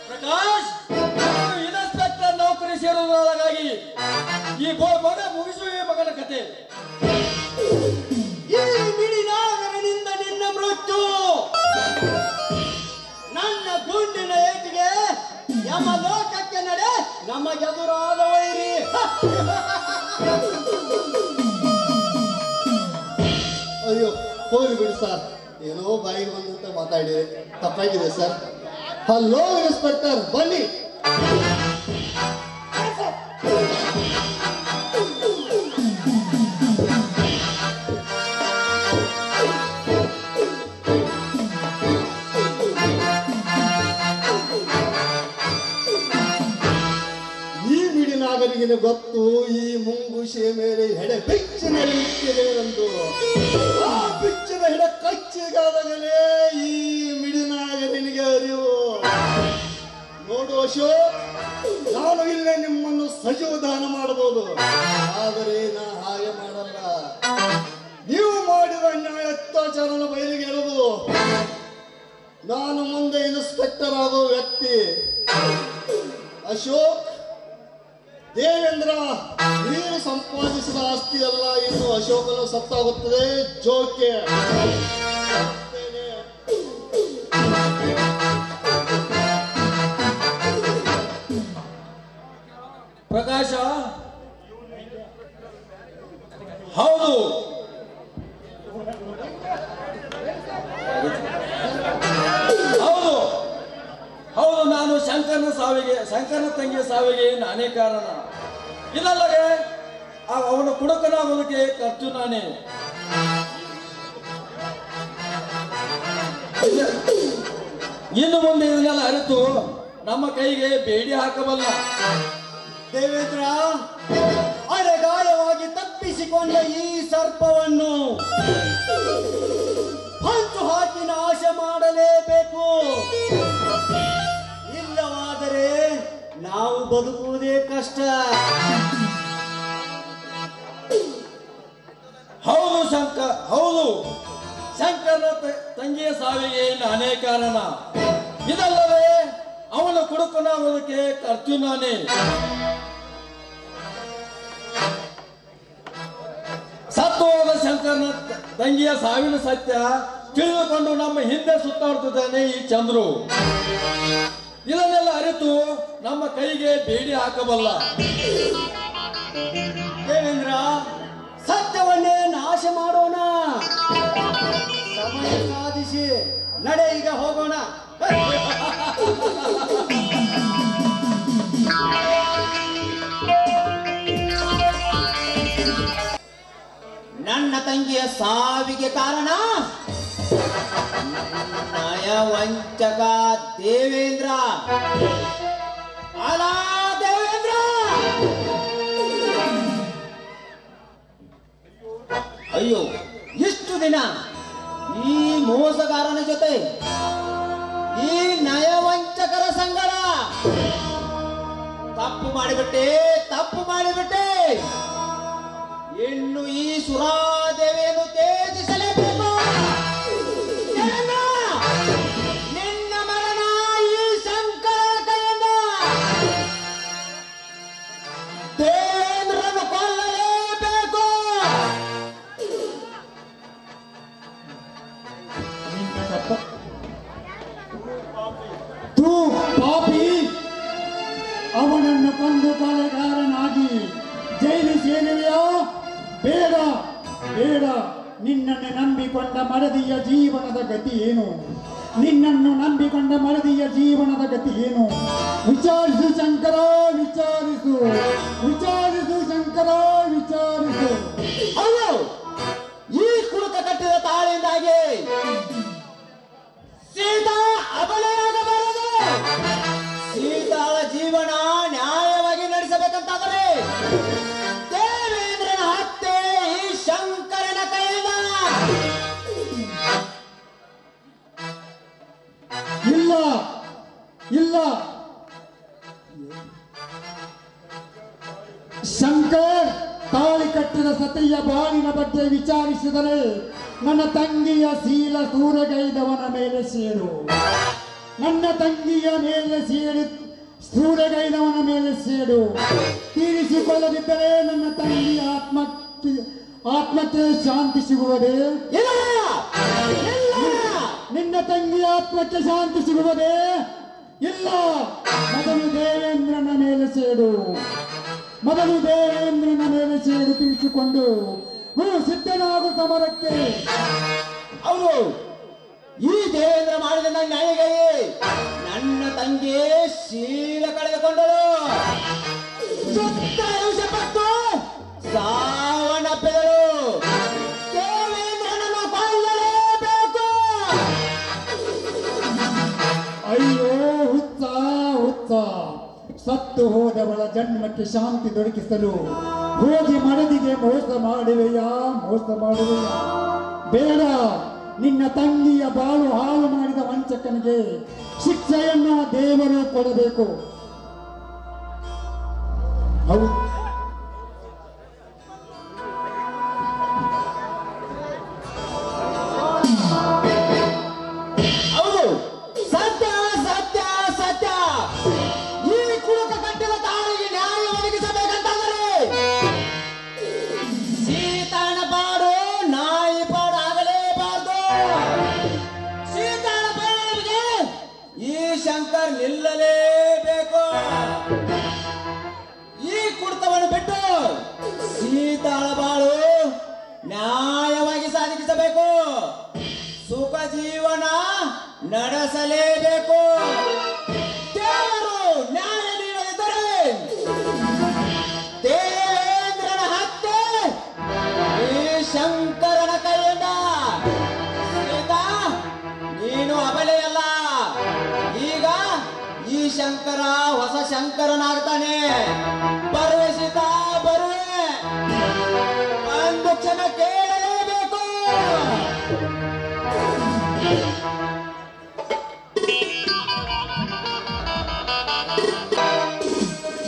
ಪ್ರಕಾಶ್, ಇನ್ಸ್ಪೆಕ್ಟರ್ ನೌಕರಿ ಸೇರುವುದರೊಳಗಾಗಿ ಈ ಮಗ ಮುಗಿಸುವ ಮಗನ ಕತೆ. ಈ ಮಿಡಿನಾಗರನಿಂದ ನಿನ್ನ ಮೃತ್ಯು. ನನ್ನ ಗುಂಡಿನ ಏಟಿಗೆ ಯಮಲೋಕಕ್ಕೆ ನಡೆ, ನಮಗೆದುರಾದ ವೈರಿ. ಅಯ್ಯೋ ಹೋಗಿ ಬಿಡಿ ಸರ್, ಏನೋ ಬಾಯಿಗೆ ಬಂದಂತ ಮಾತಾಡಿ ತಪ್ಪಾಗಿದೆ ಸರ್. ಹಲೋ ಇನ್ಸ್ಪೆಕ್ಟರ್, ಬನ್ನಿ. ಈ ಮಿಡಿನಾಗನಿಗೆ ಗೊತ್ತು ಈ ಮುಂಗುಷಿಯ ಮೇಲೆ ಹೆಡೆ ಬೆಚ್ಚಿನ ಇಟ್ಟಿದೆ. ಆ ಬಿಚ್ಚಿನ ಹೆಡೆ ಕಚ್ಚಿಗಾದಾಗಲೇ ಈ ಮಿಡಿನಾಗನಿಗೆ ಅರಿವು. ನೋಡು ಅಶೋಕ್, ನಾನು ಇಲ್ಲೇ ನಿಮ್ಮನ್ನು ಸಜೀವ ದಾನ ಮಾಡಬಹುದು, ಆದರೆ ನಾ ಹಾಗೆ ಮಾಡಲ್ಲ. ನೀವು ಮಾಡಿದ ಅನ್ಯಾಯ ಅತ್ಯಾಚಾರನ ಬಯಲಿಗೆ ಎಳೆದು ನಾನು ಮುಂದೆ ಇನ್ಸ್ಪೆಕ್ಟರ್ ಆಗೋ ವ್ಯಕ್ತಿ. ಅಶೋಕ್, ದೇವೇಂದ್ರ ನೀನು ಸಂಪಾದಿಸಿದ ಆಸ್ತಿ ಅಲ್ಲ, ಇನ್ನು ಅಶೋಕನು ಸತ್ತಾಗುತ್ತದೆ. ಜೋಕೆ ಪ್ರಕಾಶ, ಹೌದು, ಹೌದು ಹೌದು ನಾನು ಶಂಕರನ ತಂಗಿಯ ಸಾವಿಗೆ ನಾನೇ ಕಾರಣ. ಇದಲ್ಲದೆ ಅವನು ಕುಡುಕನಾಗೋದಕ್ಕೆ ಖರ್ಚು ನಾನೇ. ಇನ್ನು ಮುಂದೆ ಇದನ್ನೆಲ್ಲ ಅರಿತು ನಮ್ಮ ಕೈಗೆ ಬೇಡಿ ಹಾಕಬಲ್ಲ. ದೇವೇಂದ್ರ, ಅರೆಗಾಯವಾಗಿ ತಪ್ಪಿಸಿಕೊಂಡ ಈ ಸರ್ಪವನ್ನು ಹೊಂಚು ಹಾಕಿ ನಾಶ ಮಾಡಲೇಬೇಕು. ಇಲ್ಲವಾದರೆ ನಾವು ಬದುಕುವುದೇ ಕಷ್ಟ. ಹೌದು ಶಂಕರನ ತಂಗಿಯ ಸಾವಿಗೆ ನಾನೇ ಕಾರಣ. ಇದಲ್ಲದೆ ಅವನ ಕುಡುಕನಾಗೋದಕ್ಕೆ ಖರ್ಚು ನಾನೇ. ಸತ್ತು ಹೋದ ಶಂಕರನ ತಂಗಿಯ ಸಾವಿನ ಸತ್ಯ ತಿಳಿದುಕೊಂಡು ನಮ್ಮ ಹಿಂದೆ ಸುತ್ತಾಡ್ತಿದ್ದಾನೆ ಈ ಚಂದ್ರು. ಇದನ್ನೆಲ್ಲ ಅರಿತು ನಮ್ಮ ಕೈಗೆ ಬೇಡಿ ಹಾಕಬಲ್ಲ. ದೇವೇಂದ್ರ, ಸತ್ಯವನ್ನೇ ನಾಶ ಮಾಡೋಣ. ಸಮಯ ಸಾಧಿಸಿ ನಡೆ, ಈಗ ಹೋಗೋಣ. ನನ್ನ ತಂಗಿಯ ಸಾವಿಗೆ ಕಾರಣ ನಯವಂಚಕ ದೇವೇಂದ್ರ. ಅಲ ದೇವೇಂದ್ರ, ಅಯ್ಯೋ ಇಷ್ಟು ದಿನ ಈ ಮೋಸಗಾರನ ಜೊತೆ, ಈ ನಯವಂಚಕರ ಸಂಗಡ ತಪ್ಪು ಮಾಡಿಬಿಟ್ಟೆ. ಇನ್ನು ಈ ಸುರಾದೇವಿಯನ್ನು ತೇಜಿಸಲೇಬೇಕು. ನಿನ್ನ ಮರಣ ಈ ಶಂಕರ ಕೈಯಿಂದ. ದೇವೇಂದ್ರನು ಕೊಲ್ಲಲೇಬೇಕು. ತೂ ಪಾಪಿ, ಅವನನ್ನು ಕೊಂದು ಕೊಲೆಗಾರನಾಗಿ ಜೈಲು ಸೇರುವೆಯೋ? ಬೇಡ ಬೇಡ. ನಿನ್ನನ್ನು ನಂಬಿಕೊಂಡ ಮಡದಿಯ ಜೀವನದ ಗತಿ ಏನು? ನಿನ್ನನ್ನು ನಂಬಿಕೊಂಡ ಮಡದಿಯ ಜೀವನದ ಗತಿ ಏನು? ವಿಚಾರಿಸು ಶಂಕರ, ವಿಚಾರಿಸು ಶಂಕರ, ವಿಚಾರಿಸು. ಹೌದು, ಈ ಕುಡುಕ ಕಟ್ಟಿದ ತಾಳಿಯಿಂದಾಗಿ ಸೀತಾ ಅಬಲೆಯಾಗಬಾರದು. ಸೀತಾಳ ಜೀವನ ನ್ಯಾಯವಾಗಿ ನಡೆಸಬೇಕಂತಾದರೆ ದೇವೇಂದ್ರನ ಹತ್ಯೆ ಈ ಶಂಕರನ ಕೈಯಿಂದ. ಇಲ್ಲ, ಶಂಕರ್ ತಾಳಿ ಕಟ್ಟಿದ ಸತಿಯ ಬಾಳಿನ ಬಗ್ಗೆ ವಿಚಾರಿಸಿದರೆ ನನ್ನ ತಂಗಿಯ ಶೀಲ ಸೂರೆಗೈದವನ ಮೇಲೆ ಸೇಡು. ನನ್ನ ತಂಗಿಯ ಮೇಲೆ ಸೂರೆಗೈದವನ ಮೇಲೆ ಸೇಡು ತೀರಿಸಿಕೊಳ್ಳದಿದ್ದರೆ ನನ್ನ ತಂಗಿಯ ಆತ್ಮಕ್ಕೆ ಶಾಂತಿ ಸಿಗುವುದೇ? ನಿನ್ನ ತಂಗಿಯ ಆತ್ಮಕ್ಕೆ ಶಾಂತಿ ಸಿಗುವುದೇ? ಇಲ್ಲ. ಮೊದಲು ದೇವೇಂದ್ರನ ಮೇಲೆ ಸೇಡು ತಿಳಿಸಿಕೊಂಡು ಸಿದ್ಧನಾಗು ಸಮರಕ್ಕೆ. ಹೌದು, ಈ ದೇವೇಂದ್ರ ಮಾಡಿದ ನ್ಯಾಯಗಾಯಿ ನನ್ನ ತಂಗಿ ಶೀಲ ಕಳೆದುಕೊಂಡಳು. ಸುತ್ತ ಸಾವನ್ನಪ್ಪಿದಳು. ದೇವೇಂದ್ರನನ್ನು ಕೊಲ್ಲಲೇಬೇಕು. ಅಯ್ಯೋ ಹುಚ್ಚ, ಸತ್ತು ಹೋದವಳ ಜನ್ಮಕ್ಕೆ ಶಾಂತಿ ದೊರಕಿಸಲು ಹೋಗಿ ಮಡದಿಗೆ ಮೋಸ ಮಾಡುವೆಯಾ? ಬೇಡ. ನಿನ್ನ ತಂಗಿಯ ಬಾಳು ಹಾಳು ಮಾಡಿದ ವಂಚಕನಿಗೆ ಶಿಕ್ಷೆಯನ್ನು ದೇವರು ಕೊಡಬೇಕು. ಹೌದು, ಸತ್ಯ. ಈ ಕುಡುಕ ಕಟ್ಟಿದ ತಾಳಿಗೆ ನ್ಯಾಯ ಒದಗಿಸಬೇಕಂತಾದರೆ ಸೀತಾಳ ಪಾಡು ನಾಯಿ ಪಾಡು ಆಗಲೇಬಾರದು. ಸೀತಾಳ ಪಾಡಿಗೆ ಈ ಶಂಕರ್ ನಿಲ್ಲಲೇಬೇಕು. ಈ ಕುಡಿತವನ್ನು ಬಿಟ್ಟು ಸೀತಾಳ ಬಾಳು ನ್ಯಾಯವಾಗಿ ಸಾಧಿಸಬೇಕು. ಸುಖ ಜೀವನ ನಡೆಸಲೇಬೇಕು. ದೇವರು ನ್ಯಾಯ ನೀಡದಿದ್ದರೆ ದೇವೇಂದ್ರನ ಹತ್ಯೆ ಈ ಶಂಕರನ ಕೈಯಿಂದ. ಸೀತಾ, ನೀನು ಅಬಲೆಯಲ್ಲ. ಈಗ ಈ ಶಂಕರ ಹೊಸ ಶಂಕರನಾಗ್ತಾನೆ. ಬರುವೆ ಸೀತಾ, ಬರುವೆ. ಒಂದು ಕ್ಷಣ ಕೇಳಲೇಬೇಕು.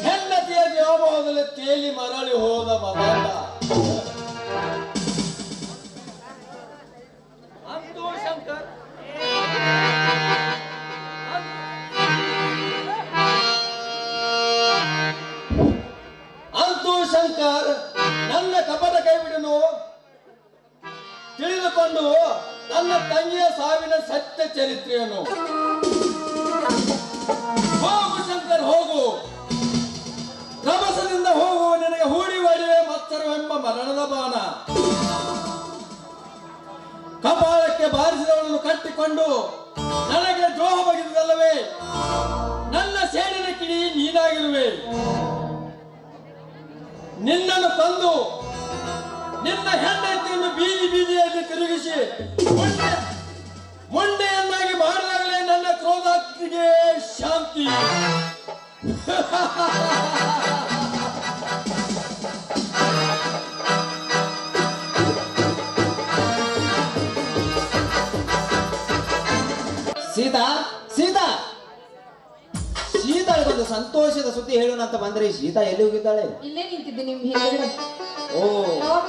ಹೆಂಡತಿಯ ವ್ಯಾಮೋಹದಲ್ಲಿ ತೇಲಿ ಮರಳಿ ಹೋದ ಮಗನ ಅಂತೂ ಶಂಕರ್ ನನ್ನ ಕಪಟ ಕೈ ಬಿಡನು ತಿಳಿದುಕೊಂಡು ನನ್ನ ತಂಗಿಯ ಸಾವಿನ ಸತ್ಯ ಚರಿತ್ರೆಯನ್ನು. ಹೋಗು ಶಂಕರ್ ಹೋಗು, ರಭಸದಿಂದ ಹೋಗು, ನಿನಗೆ ಹೂಡಿ ಒಡೆಯುವೆ ಮತ್ಸರವೆಂಬ ಮರಣದ ಬಾಣ. ಕಪಾಳಕ್ಕೆ ಬಾರಿಸಿದವಳನ್ನು ಕಟ್ಟಿಕೊಂಡು ನನಗೆ ದ್ರೋಹ ಬಗೆದಲ್ಲವೇ ನನ್ನ ಸೇಡಿನ ಕಿಡಿ ನೀನಾಗಿರುವೆ. ನಿನ್ನನ್ನು ತಂದು ನಿನ್ನ ಹೆಂಡತಿಯನ್ನು ಬೀದಿ ಬೀದಿಯಲ್ಲಿ ತಿರುಗಿಸಿ ಮುಂಡೆಯನ್ನಾಗಿ ಮಾಡಿದಾಗಲೇ ನನ್ನ ಕ್ರೋಧಾಗ್ನಿಗೆ ಶಾಂತಿ. ಸೀತಾ ಸೀತಾ ಸೀತಾಳಿಗೊಂದು ಸಂತೋಷದ ಸುದ್ದಿ ಹೇಳೋಣ ಅಂತ ಬಂದ್ರೆ ಸೀತಾ ಎಲ್ಲಿ ಹೋಗಿದ್ದಾಳೆ? ಇಲ್ಲೇ ನಿಂತಿದ್ದೆ ನಿಮ್ ಹಿಂದೆ. ಓ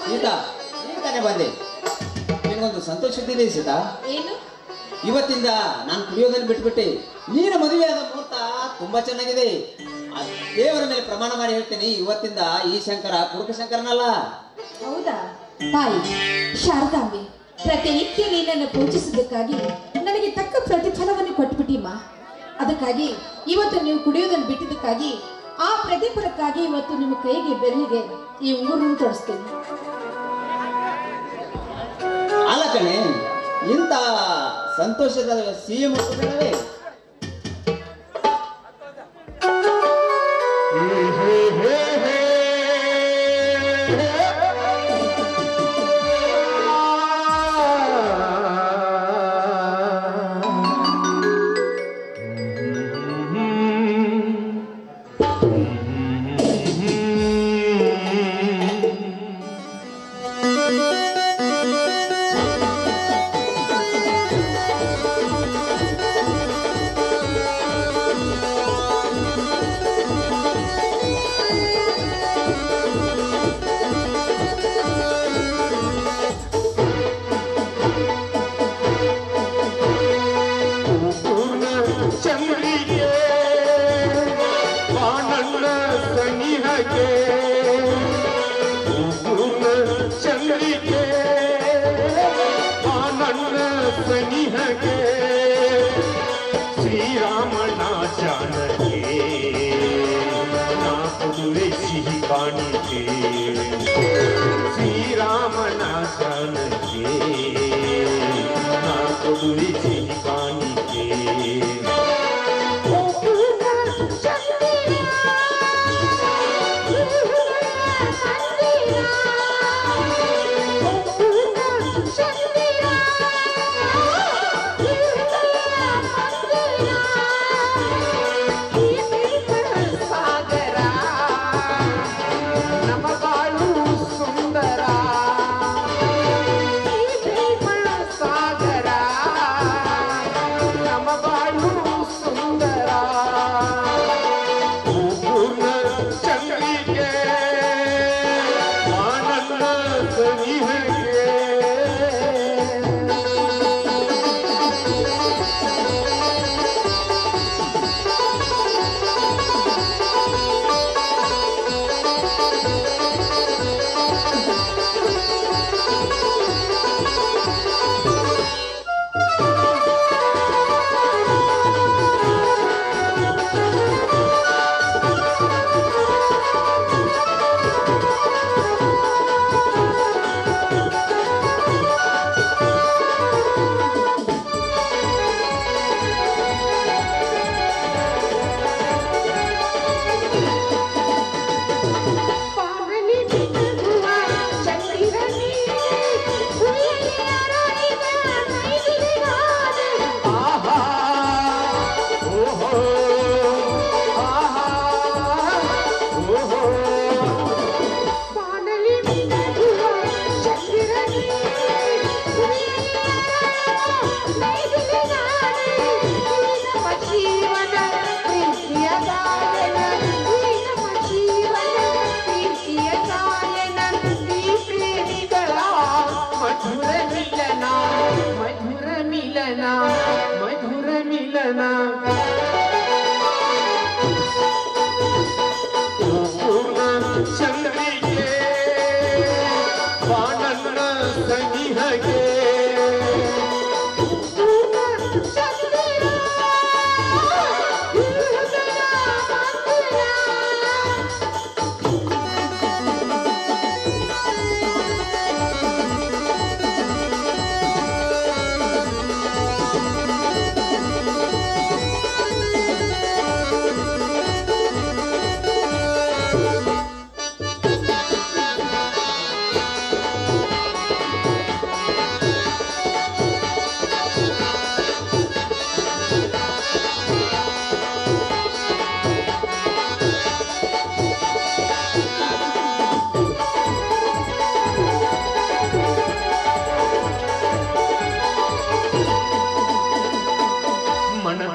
ಸೀತಾ, ಈಗ ತಾನೇ ಬಂದೆ. ನಿನಗೊಂದು ಸಂತೋಷ ಸುದ್ದಿ ಇದೆ ಸೀತಾ. ಏನು? ಇವತ್ತಿಂದ ನಾನು ಕುಡಿಯೋದನ್ನು ಬಿಟ್ಬಿಟ್ಟೆ. ನೀನು ಮದುವೆಯಾದ ಮುಹೂರ್ತ ತುಂಬಾ ಚೆನ್ನಾಗಿದೆ. ದೇವರ ಮೇಲೆ ಪ್ರಮಾಣ ಮಾಡಿ ಹೇಳ್ತೇನೆ, ಇವತ್ತಿಂದ ಈ ಶಂಕರ ಕುಡುಕ ಶಂಕರನಲ್ಲ. ಹೌದಾ? ತಾಯಿ ಶಾರದಾಂಬೆ, ಪ್ರತಿನಿತ್ಯ ನೀನನ್ನು ಪೂಜಿಸಿದ್ದಕ್ಕಾಗಿ ನನಗೆ ತಕ್ಕ ಪ್ರತಿಫಲವನ್ನು ಕೊಟ್ಬಿಟ್ಟಿಮ್ಮ. ಅದಕ್ಕಾಗಿ ಇವತ್ತು ನೀವು ಕುಡಿಯೋದನ್ನು ಬಿಟ್ಟಿದ್ದಕ್ಕಾಗಿ ಆ ಪ್ರತಿಫಲಕ್ಕಾಗಿ ಇವತ್ತು ನಿಮ್ಮ ಕೈಗೆ ಬೆರಳಿಗೆ ಈ ಉಂಗುರನ್ನು ತೊಡಿಸ್ತೇನೆ. ಅಲ್ಲ ಕಣೆ, ಇಂಥ ಸಂತೋಷದ ಸಿಹಿ ಮುಖವೇ ಚಂದ್ರಿಕೆ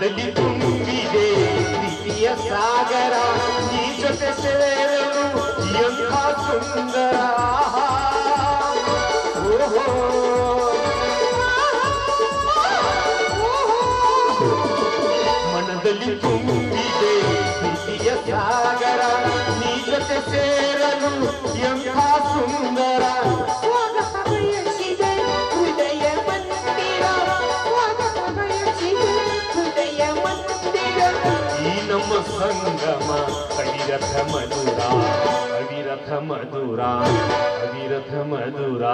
ಮನದಲ್ಲಿ ತುಂಬಿದೆ ಪ್ರೀತಿಯ ಸಾಗರ ಈ ಜೊತೆ ಸೇರಲು ಎಂಥ ಸುಂದರ ಮನದಲ್ಲಿ ತುಂಬಿದೆ ಪ್ರೀತಿಯ ಸಾಗರ ನೀ ಜೊತೆ ಸೇರಲು ಎಂಥ ಸುಂದರ ಹೃದಯ ಮಂದಿರ ಹೃದಯ ಮಂದಿರ ಈ ನಮ್ಮ ಸಂಗಮ ಅವಿರಥ ಮಧುರ ಅವಿರಥ ಮಧುರ ಅವಿರಥ ಮಧುರ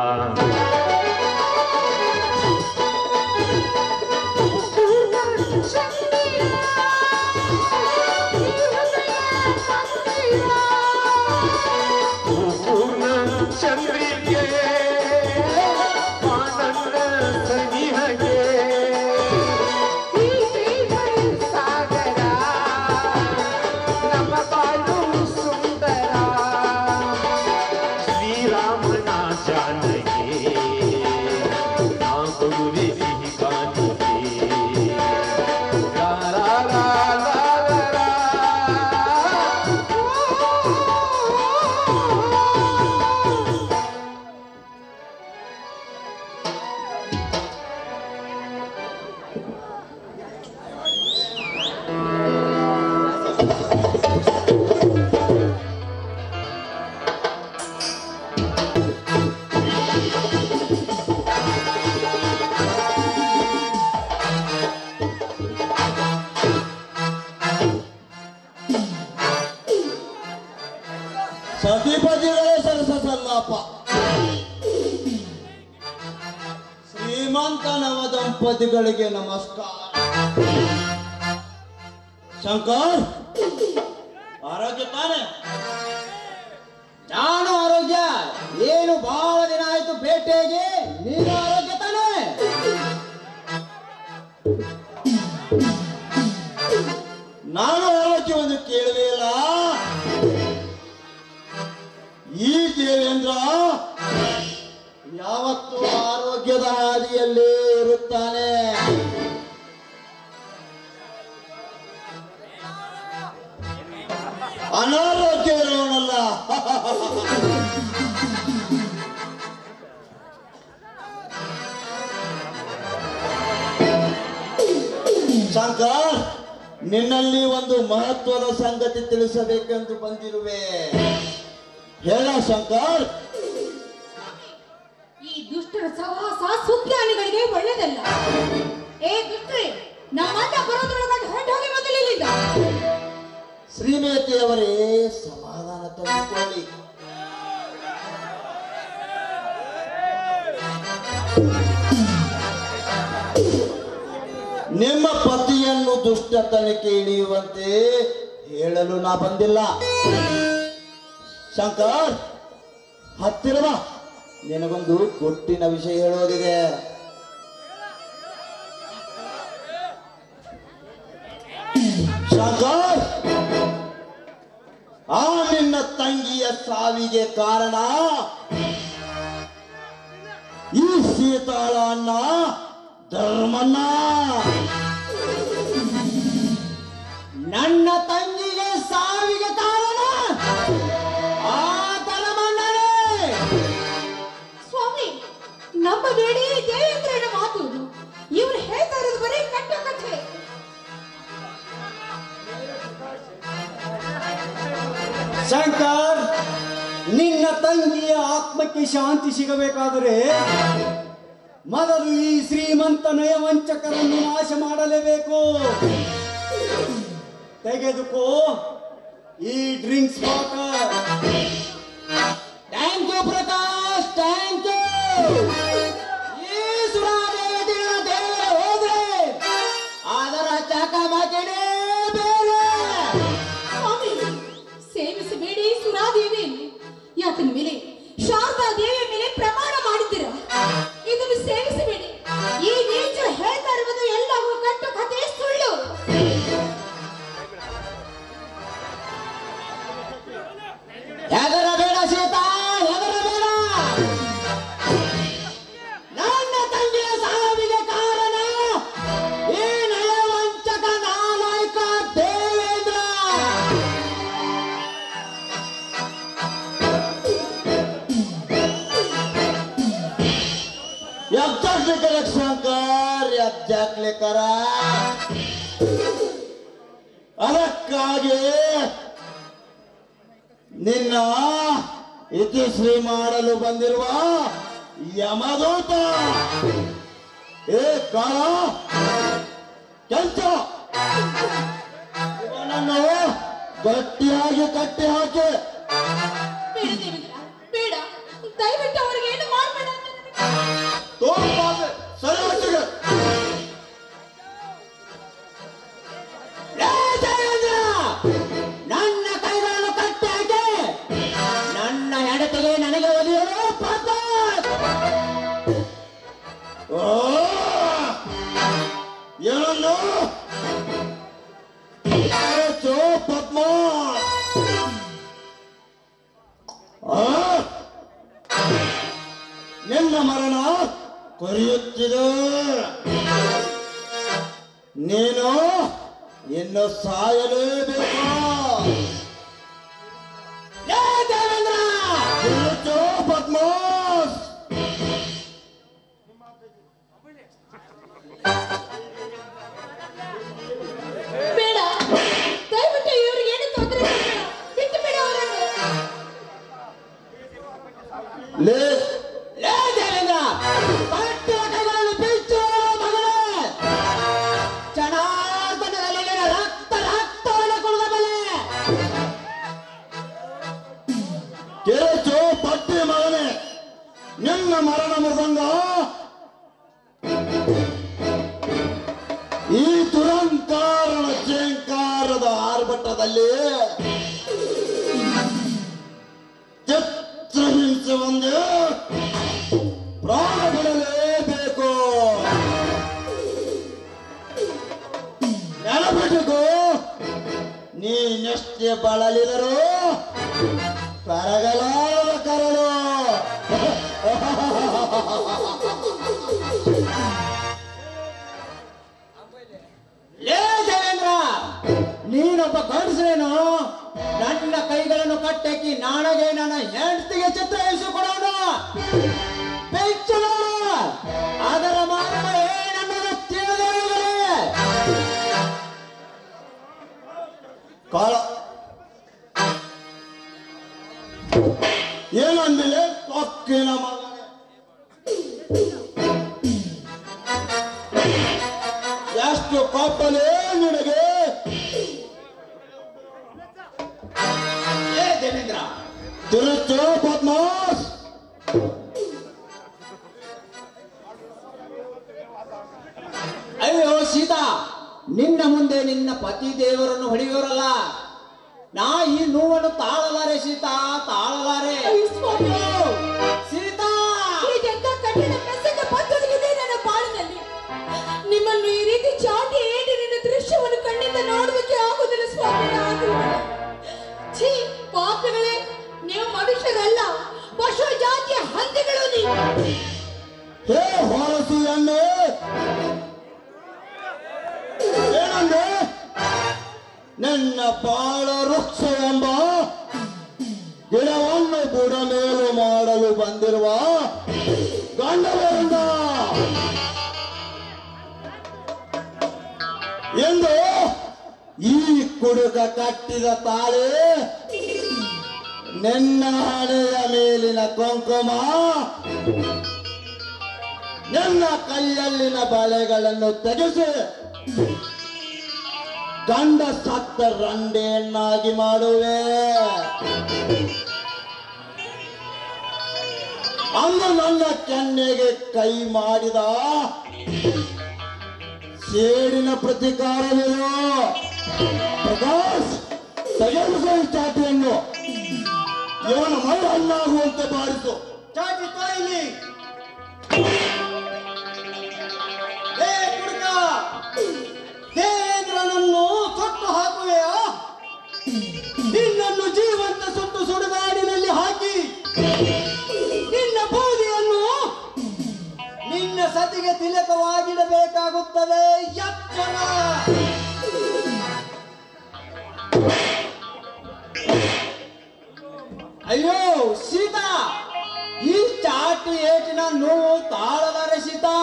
ಪೂರ್ಣ ಚಂದ್ರಿಕೆ ಆನಂದ ಸನಿಹಗೆ ಸಾಗರ ನಮ್ಮ ಬಾಳು ಸುಂದರ ಶ್ರೀರಾಮನ ಜಾನಗೆ ನಾ ಕೊಡುವೆ ಸಿಹಿ ಕಾಣಿಕೆ ಸತಿಪತಿಗಳೇ ಸರಸಲ್ಲಪ್ಪ ಶ್ರೀಮಂತ ನವ ದಂಪತಿಗಳಿಗೆ ನಮಸ್ಕಾರ. ಶಂಕರ್, ಆರೋಗ್ಯ ತಾನೆ? ನಾನು ಆರೋಗ್ಯ. ಏನು ಬಹಳ ದಿನ ಆಯ್ತು ಭೇಟಿಯಾಗಿ. ನೀನು ಆರೋಗ್ಯ ತಾನೆ? ನಾನು ಆರೋಗ್ಯವನ್ನು ಕೇಳಲೇ ಇಲ್ಲ. ಈ ದೇವೇಂದ್ರ ಯಾವತ್ತೂ ಆರೋಗ್ಯದ ಹಾದಿಯಲ್ಲೇ ಇರುತ್ತಾನೆ. ಅನಾರೋಗ್ಯ ಇರೋಣಲ್ಲ. ಶಂಕರ್, ನಿನ್ನಲ್ಲಿ ಒಂದು ಮಹತ್ವದ ಸಂಗತಿ ತಿಳಿಸಬೇಕೆಂದು ಬಂದಿರುವೆ. ಹೇಳ ಶಂಕರ್. ಈ ದುಷ್ಟರ ಸಹವಾಸ ಸುಜ್ಞಾನಿಗಳಿಗೆ ಒಳ್ಳೆಯದಲ್ಲ. ಏ ದುಷ್ಟರೇ, ನಮ್ಮನ್ನ ಬರೋದ್ರೊಳಗೆ ಹೊರಟೋಗಿ ಮೊದಲಿಲ್ಲಿದ್ದ. ಶ್ರೀಮೇತಿಯವರೇ, ಸಮಾಧಾನ ತಂದುಕೊಳ್ಳಿ. ನಿಮ್ಮ ಪತಿಯನ್ನು ದುಷ್ಟತನಕ್ಕೆ ಇಳಿಯುವಂತೆ ಹೇಳಲು ನಾ ಬಂದಿಲ್ಲ. ಶಂಕರ್, ಹತ್ತಿರ ಬಾ. ನಿನಗೊಂದು ಗೊಟ್ಟಿನ ವಿಷಯ ಹೇಳೋದಿದೆ. ಶಂಕರ್, ಆ ನಿನ್ನ ತಂಗಿಯ ಸಾವಿಗೆ ಕಾರಣ ಈ ಸೀತಾಳ ಅಣ್ಣ ಧರ್ಮಣ್ಣ. ನನ್ನ ತಂಗಿಗೆ ಸಾವಿಗೆ ಕಾರಣ ಆ ಧರ್ಮಣ್ಣನೇ. ಸ್ವಾಮಿ, ನಂಬಬೇಡಿ ದೇವೇಂದ್ರನ ಮಾತು. ಇವ್ರು ಹೇಳ್ತಾ ಇರೋದು ಬರೀ ಕಟ್ಟು ಕಥೆ. ಶಂಕರ್, ನಿನ್ನ ತಂಗಿಯ ಆತ್ಮಕ್ಕೆ ಶಾಂತಿ ಸಿಗಬೇಕಾದರೆ ಮೊದಲು ಈ ಶ್ರೀಮಂತ ನಯವಂಚಕರನ್ನು ನಾಶ ಮಾಡಲೇಬೇಕು. ತೆಗೆದುಕೋ ಈ drinks water. Thank you Prakash, thank you. ಈ ಸುರಾದೇವಿಯ ದೇವರ ಹೋದ್ರೆ ಅದರ ಚಕಮಕಿನೇ ಬೇರೆ. ಸ್ವಾಮಿ, ಸೇವಿಸಬೇಡಿ ಸುರಾದೇವಿಯನ್ನು. ಯಾಕಂದ ಮೇಲೆ ಶಾರದಾ ದೇವಿಯ ಮೇಲೆ ಪ್ರಮಾಣ ಮಾಡಿದ್ದೀರ. ಇದನ್ನು ಸೇವಿಸಬೇಡಿ. ಈ ನೀಚರು ಹೇಳ್ತಾ ಇರುವುದು ಎಲ್ಲವೂ ಕಟ್ಟು ಕಥೆ, ಸುಳ್ಳು. ಹೆದರಬೇಡ ಸೀತಾ, ಹೆದರಬೇಡ. ಮಾಲಿಕರ. ಅದಕ್ಕಾಗಿ ನಿನ್ನ ಇತಿಶ್ರೀ ಮಾಡಲು ಬಂದಿರುವ ಯಮದೂತ ಏ ಕಾಲ ಕೆಂಚ ಇವನನ್ನು ಗಟ್ಟಿಯಾಗಿ ಕಟ್ಟಿ ಹಾಕಿ. ಬೇಡ ದೇವೇಂದ್ರ, ಬೇಡ, ದಯವಿಟ್ಟು ಅವ್ರಿಗೆ ಏನು ಮಾಡಬೇಡ. ಸರಿಯಾಗಿ ನನ್ನ ಕೈಗಳನ್ನು ಕಟ್ಟಿ ಹಾಕಿ ನನ್ನ ಹೆಂಡತಿಗೆ ನನಗೆ ಒಲಿಯಲು ಏನನ್ನು ಪದ್ಮ ನಿನ್ನ ಮರಣ ಕೊರೆಯುತ್ತಿದೆ. ನೀನು ಇನ್ನು ಸಾಯಲೇಬೇಕು. ಪದ್ಮಾಸ್ ಬೇಡ, ದಯವಿಟ್ಟು ಇವ್ರಿಗೆ ಏನು ತೊಂದರೆ ಕೊಡಬೇಡ. ಬಿಟ್ಟು ಬಿಡ ಅವರನ್ನು. ಲೇ ದೇವೇಂದ್ರ, ಕಟ್ಟಿದ ಕೈಗಳನ್ನು ಬಿಚ್ಚು ಮಗನೇ. ಜನಾರ್ದನದಲ್ಲಿ ರಕ್ತವನ್ನು ಕೊಡುವ ಬಲೆ. ಕೇಚೋ ಪಟ್ಟಿ ಮಗನೇ, ನಿನ್ನ ಮರಣ ಮೃದಂಗ ಈ ದುರಂಕಾರಣ ಜೇಂಕಾರದ ಆರ್ಭಟದಲ್ಲಿ ಚಿತ್ರಹಿಂಸೆ ಒಂದು ಪ್ರಾಣ ಬಿಡಲೇಬೇಕು. ನೆನಪಿಟ್ಟುಕೋ, ನೀನೆಷ್ಟೇ ಬಳಲಿದರು ಕರಗಲಾರದ ಕರಳು. ಲೇ ದೇವೇಂದ್ರ, ನೀನೊಬ್ಬ ಗಂಡಸರೇನು? ನನ್ನ ಕೈಗಳನ್ನು ಕಟ್ಟಾಕಿ ನಾಳೆಗೆ ನನ್ನ ಹೆಂಡತಿಗೆ ಚಿತ್ರ ಇರಿಸಿಕೊಡೋಣ. ಬೆಚ್ಚು ನೋಡು, ಅದರ ಮಾನವ ಏನನ್ನೋದು ತಿಳಿದವರಿಗೆ. ಕಾಳ ಏನಂದಿಲೆ ತೊಕ್ಕಿನ ಮಗನೇ? ಎಷ್ಟು ಕೋಪಲೇ ನಿನಗೆ? ಏ ದೇವೇಂದ್ರ, ತಿರುಚು ಪದ್ಮಾಸ್. ಅಯ್ಯೋ ಸೀತಾ, ನಿನ್ನ ಮುಂದೆ ನಿನ್ನ ಪತಿ ದೇವರನ್ನು ಹೊಡೆಯೋರಲ್ಲ. ನಾ ಈ ನೋವನ್ನು ತಾಳಲಾರೆ ಸೀತಾ, ತಾಳಲಾರೆ. ಸೀತಾ, ಇದೆಂತ ಕಠಿಣ ಪ್ರಸಂಗ ಬಂದೊದಗಿದೆ ನನ್ನ ಬಾಳಿನಲ್ಲಿ. ನಿಮ್ಮನ್ನು ಈ ರೀತಿ ಚಾಟಿ ಏಟಿನ ದೃಶ್ಯವನ್ನು ಕಣ್ಣಿಂದ ನೋಡುವುದಕ್ಕೆ ಆಗುವುದಿಲ್ಲ ಸ್ವಾಮಿ. ಛೀ ಪಾಪಿಗಳೇ, ನೀವು ಮನುಷ್ಯರಲ್ಲ, ಪಶು ಜಾತಿಯ ಹಂದಿಗಳು ನೀವು. ಹೇ ಹೊರಸು ಎಣ್ಣೆ, ಏನಂದೆ? ನನ್ನ ಬಾಳ ವೃಕ್ಷ ಎಂಬ ಗಿಡವನ್ನು ಬುಡಮೇಲು ಮಾಡಲು ಬಂದಿರುವ ಗಂಡವರಿಂದ ಎಂದು ಈ ಕುಡುಕ ಕಟ್ಟಿದ ತಾಳೆ ನಿನ್ನ ಹಣೆಯ ಮೇಲಿನ ಕುಂಕುಮ, ನನ್ನ ಕೈಯಲ್ಲಿನ ಬಳೆಗಳನ್ನು ತೆಗೆಸಿ ಗಂಡ ಸತ್ತ ರಂಡೆಯನ್ನಾಗಿ ಮಾಡುವೆ. ಅಂದು ನನ್ನ ಕೆನ್ನೆಗೆ ಕೈ ಮಾಡಿದ ಸೇಡಿನ ಪ್ರತಿಕಾರವಿದು. ಪ್ರಕಾಶ್, ತೆಗೆದುಕೋ ಚಾಟಿಯನ್ನು. ಇವನ ಮೈ ಹಣ್ಣಾಗುವಂತೆ ಬಾರಿಸು. ಚಾಟಿ ತಾಯಿಲಿ ಕುಡುಕ ದೇವೇಂದ್ರನನ್ನು ತೊಟ್ಟು ಹಾಕುವೆಯಾ? ನಿನ್ನನ್ನು ಜೀವಂತ ಸುಟ್ಟು ಸುಡುಗಾಡಿನಲ್ಲಿ ಹಾಕಿ ನಿನ್ನ ಬೂದಿಯನ್ನು ನಿನ್ನ ಸತಿಗೆ ತಿಲಕವಾಗಿಡಬೇಕಾಗುತ್ತದೆ. ಎಚ್ಚರ! ಅಯ್ಯೋ ಸೀತಾ, ಈ ಚಾಟಿ ಏಟಿನ ನೋವು ತಾಳಲಾರೆ ಸೀತಾ,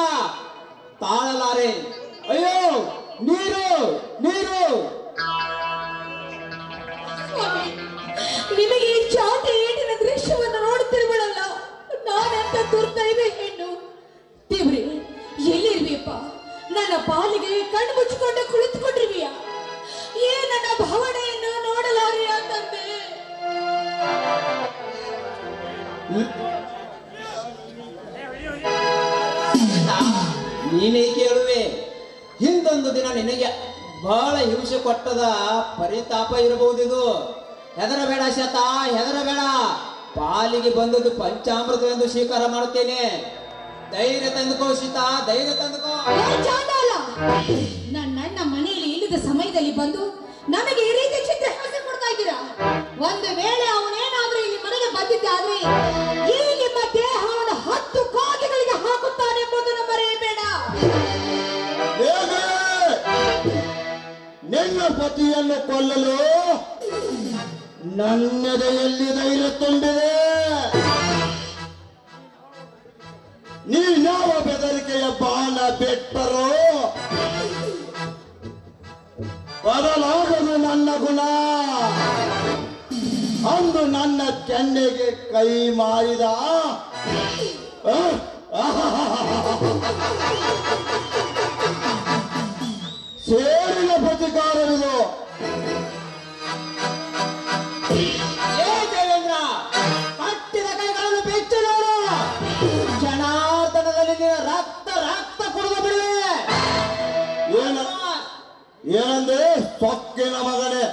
ತಾಳಲಾರೆ. ನಿಮಗೆ ಈ ಚಾಟಿ ಏಟಿನ ದೃಶ್ಯವನ್ನು ನೋಡುತ್ತಿರುವಳಲ್ಲ, ನಾನೆಂತ ದುರ್ದೈವ ಹೆಣ್ಣು. ದೇವ್ರಿ, ಎಲ್ಲಿರ್ವಿಯಪ್ಪ? ನನ್ನ ಪಾಲಿಗೆ ಕಣ್ಣು ಮುಚ್ಚಿಕೊಂಡು ಕುಳಿತುಕೊಂಡಿರ್ವಿಯ? ನನ್ನ ಭಾವನೆಯನ್ನು ನೋಡಲಾರಿಯ ತಂದೆ? ನೀನೇ ಕೇಳುವೆ. ಹಿಂದೊಂದು ದಿನ ನಿನಗೆ ಬಹಳ ಹಿಂಸೆ ಕೊಟ್ಟದ ಪರಿತಾಪ ಇರಬಹುದಿದು. ಹೆದರಬೇಡ ಶತ, ಹೆದರಬೇಡ. ಪಾಲಿಗೆ ಬಂದದ್ದು ಪಂಚಾಮೃತವೆಂದು ಸ್ವೀಕಾರ ಮಾಡುತ್ತೇನೆ. ಧೈರ್ಯ ತಂದುಕೋ ಸೀತಾ, ಧೈರ್ಯ ತಂದುಕೋ. ನನ್ನ ಮನೆಯಲ್ಲಿ ಇಲ್ಲದ ಸಮಯದಲ್ಲಿ ಬಂದು ನಮಗೆ ಈ ರೀತಿ ಚಿತ್ರಹಿಂಸೆ ಕೊಡ್ತಾ ಇದ್ದೀರಾ? ಒಂದು ವೇಳೆ ಅವನೇನಾದ್ರೂ ಇಲ್ಲಿ ಮನೆಗೆ ಬಂದಿದ್ದಾದ್ರೆ ಈ ನಿಮ್ಮ ದೇಹವನ್ನು 10 ಕಾಗೆಗಳಿಗೆ ಹಾಕುತ್ತಾನೆ ಎಂಬುದನ್ನು ಮರೆಯಬೇಡ. ನಿನ್ನ ಪತಿಯನ್ನು ಕೊಲ್ಲಲು ನನ್ನೆದೆಯಲ್ಲಿ ಧೈರ್ಯ ತುಂಬಿದೆ. ನೀವ್ಯಾವ ಬೆದರಿಕೆಯ ಬಾಣ ಬಿಟ್ಟರೋ ಬದಲಾಗದು ನನ್ನ ಗುಣ. ಅಂದು ನನ್ನ ಕೆನ್ನೆಗೆ ಕೈ ಮಾಡಿದ ಸೇರಿನ ಪ್ರತಿಕಾರವಿದು. ದೇವೇಂದ್ರ, ಕಟ್ಟಿದ ಕೈಗಳನ್ನು ಬಿಚ್ಚು ನೋಡು. ಕ್ಷಣಾರ್ಧನದಲ್ಲಿ ನಿನ್ನ ರಕ್ತ ರಕ್ತ ಕುಡಿದು ಬಿಡುವೆ. ಏನಂದ್ರೆ ಸೊಕ್ಕಿನ ಮಗನೇ,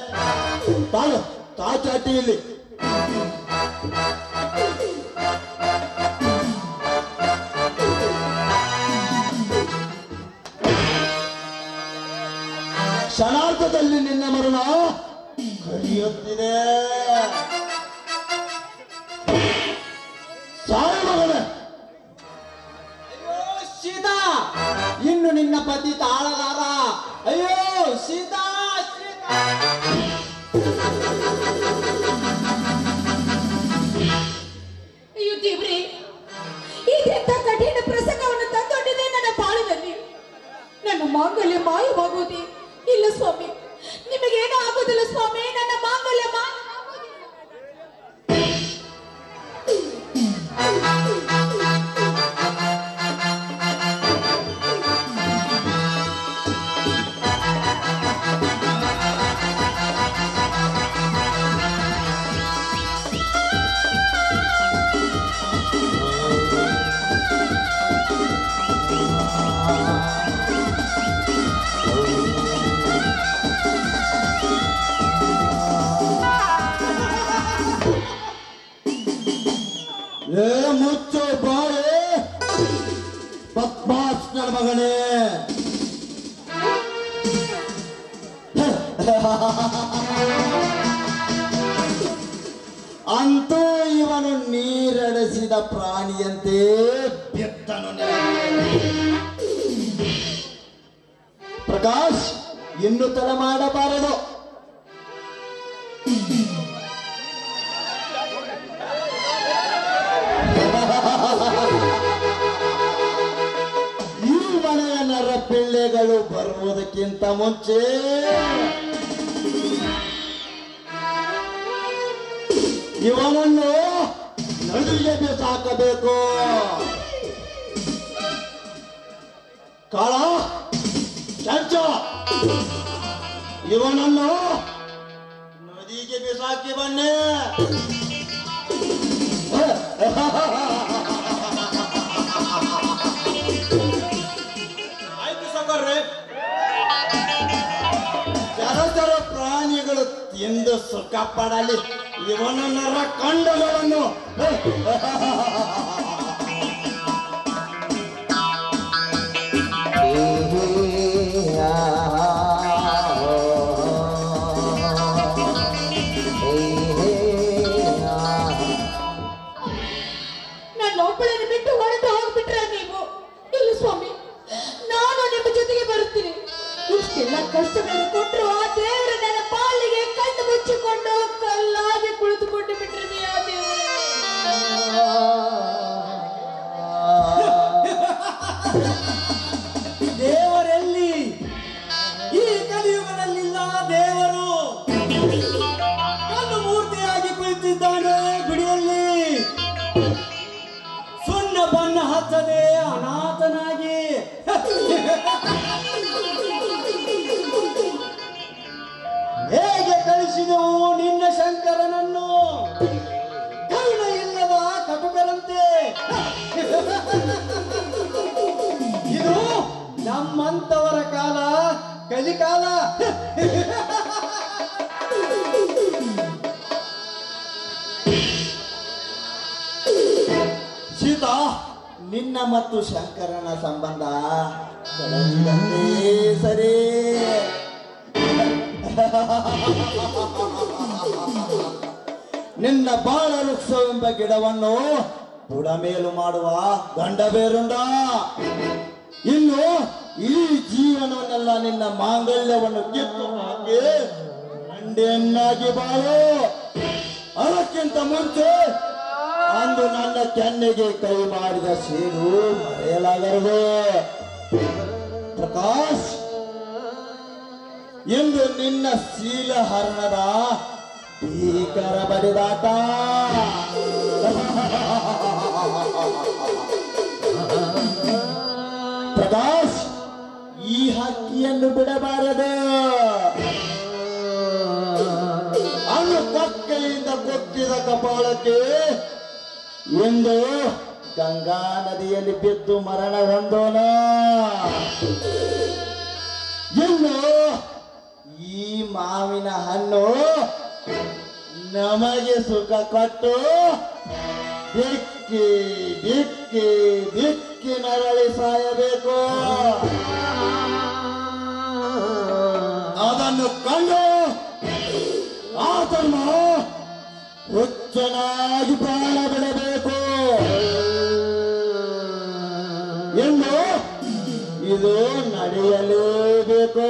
ತಾಳು ತಾಚಾಟಿ ಇಲ್ಲಿ. ಕ್ಷಣಾರ್ಧದಲ್ಲಿ ನಿನ್ನ ಮರಣ ಕಡಿಯುತ್ತಿದೆ. ಸಾಯ ಮಗನೇ. ಸೀತಾ, ಇನ್ನು ನಿನ್ನ ಪತಿ ತಾಳಲಾರ. ಅಯ್ಯೋ ಸೀತಾ, ಅಯ್ಯೋ ದೇವ್ರೆ, ಇದೆಂತ ಕಠಿಣ ಪ್ರಸಂಗವನ್ನು ತಂದೊಡ್ಡಿದೆ ನನ್ನ ಬಾಳಿನಲ್ಲಿ. ನನ್ನ ಮಾಂಗಲ್ಯ ಮಾಯವಾಗುವುದೇ ಇಲ್ಲ ಸ್ವಾಮಿ. ನಿಮಗೇನೂ ಆಗುವುದಿಲ್ಲ ಸ್ವಾಮಿ. ನನ್ನ ಮಾಂಗಲ್ಯ ಮುಚ್ಚು ಬಾಳೆ ಬದ್ಮಾಸ್ ನನ್ನ ಮಗನೇ. ಅಂತೂ ಇವನು ನೀರಡಿಸಿದ ಪ್ರಾಣಿಯಂತೆ ಬೆತ್ತನು. ಪ್ರಕಾಶ್, ಇನ್ನು ತಲೆ ಮಾಡಬಾರದು. ಈ ಮನೆಯ ನರ ಪಿಳ್ಳೆಗಳು ಬರುವುದಕ್ಕಿಂತ ಮುಂಚೆ ಇವನನ್ನು ನಡುಗೆ ಬಿಸಾಕಬೇಕು. ಕಾಳ ಚಂಚ, ಇವನನ್ನು ನದಿಗೆ ಬಿಸಾಕಿ ಬನ್ನಿ. ಆಯ್ತು ಸಾಕಾರ್ರೆ. ಜಲಚರ ಪ್ರಾಣಿಗಳು ತಿಂದು ಸುಖ ಪಡಲಿ ಇವನ ನರ ಕಂಡಗಳನ್ನು. ನನ್ನೊಬ್ಬಳನ್ನು ಬಿಟ್ಟು ಹೊರಟು ಹೋಗ್ಬಿಟ್ರೆ ನೀವು? ಇಲ್ಲ ಸ್ವಾಮಿ, ನಾನು ನಿಮ್ಮ ಜೊತೆಗೆ ಬರುತ್ತೀನಿ. ಇಷ್ಟೆಲ್ಲ ಕಷ್ಟಗಳನ್ನು ಕೊಟ್ಟರು ಆ ದೇವರು ನನ್ನ ಪಾಲಿಗೆ ಕಣ್ಣು ಮುಚ್ಚಿಕೊಂಡು ಕಲ್ಲಾಗಿ ಕುಳಿತುಕೊಂಡು ಬಿಟ್ಟಿರ್ತೀಯ ದೇವರು. ಕರುಣ ಇಲ್ಲದ ಕಟುಕರಂತೆ ಇದು ನಮ್ಮಂತವರ ಕಾಲ ಕಲಿಕಾಲ. ಸೀತಾ, ನಿನ್ನ ಮತ್ತು ಶಂಕರನ ಸಂಬಂಧ ಕಳಚಿದಂತೆ ಸರಿ. ನಿನ್ನ ಬಾಳ ವೃಕ್ಷವೆಂಬ ಗಿಡವನ್ನು ಬುಡಮೇಲು ಮಾಡುವ ಗಂಡ ಬೇರುಂಡ. ಇನ್ನು ಈ ಜೀವನವನ್ನೆಲ್ಲ ನಿನ್ನ ಮಾಂಗಲ್ಯವನ್ನು ಕಿತ್ತು ಹಾಕಿ ಗಂಡೆಯನ್ನಾಗಿ ಬಾಳು. ಅದಕ್ಕಿಂತ ಮುಂಚೆ ಅಂದು ನನ್ನ ಕೆನ್ನೆಗೆ ಕೈ ಮಾಡಿದ ಸೇಡು ಮರೆಯಲಾಗದು. ಪ್ರಕಾಶ್, ಎಂದು ನಿನ್ನ ಶೀಲಹರಣದ ಭೀಕರ ಬಡಿದಾಟ. ಪ್ರಕಾಶ್, ಈ ಹಕ್ಕಿಯನ್ನು ಬಿಡಬಾರದು. ಅನ್ನು ಕೊಕ್ಕೆಯಿಂದ ಕೊಕ್ಕಿದ ಕಪಾಳಕ್ಕೆ ಎಂದು ಗಂಗಾ ನದಿಯಲ್ಲಿ ಬಿದ್ದು ಮರಣ ಹೊಂದೋಣ. ಇನ್ನು ಈ ಮಾವಿನ ಹಣ್ಣು ನಮಗೆ ಸುಖ ಕೊಟ್ಟು ದಿಕ್ಕಿ ದಿಕ್ಕಿ ದಿಕ್ಕಿ ನರಳಿ ಸಾಯಬೇಕು. ಅದನ್ನು ಕಂಡು ಆತನು ಹುಚ್ಚನಾಗಿ ಪ್ರಾಣ ಬಿಡಬೇಕು ಎಂದು ಇದು ನಡೆಯಲೇಬೇಕು.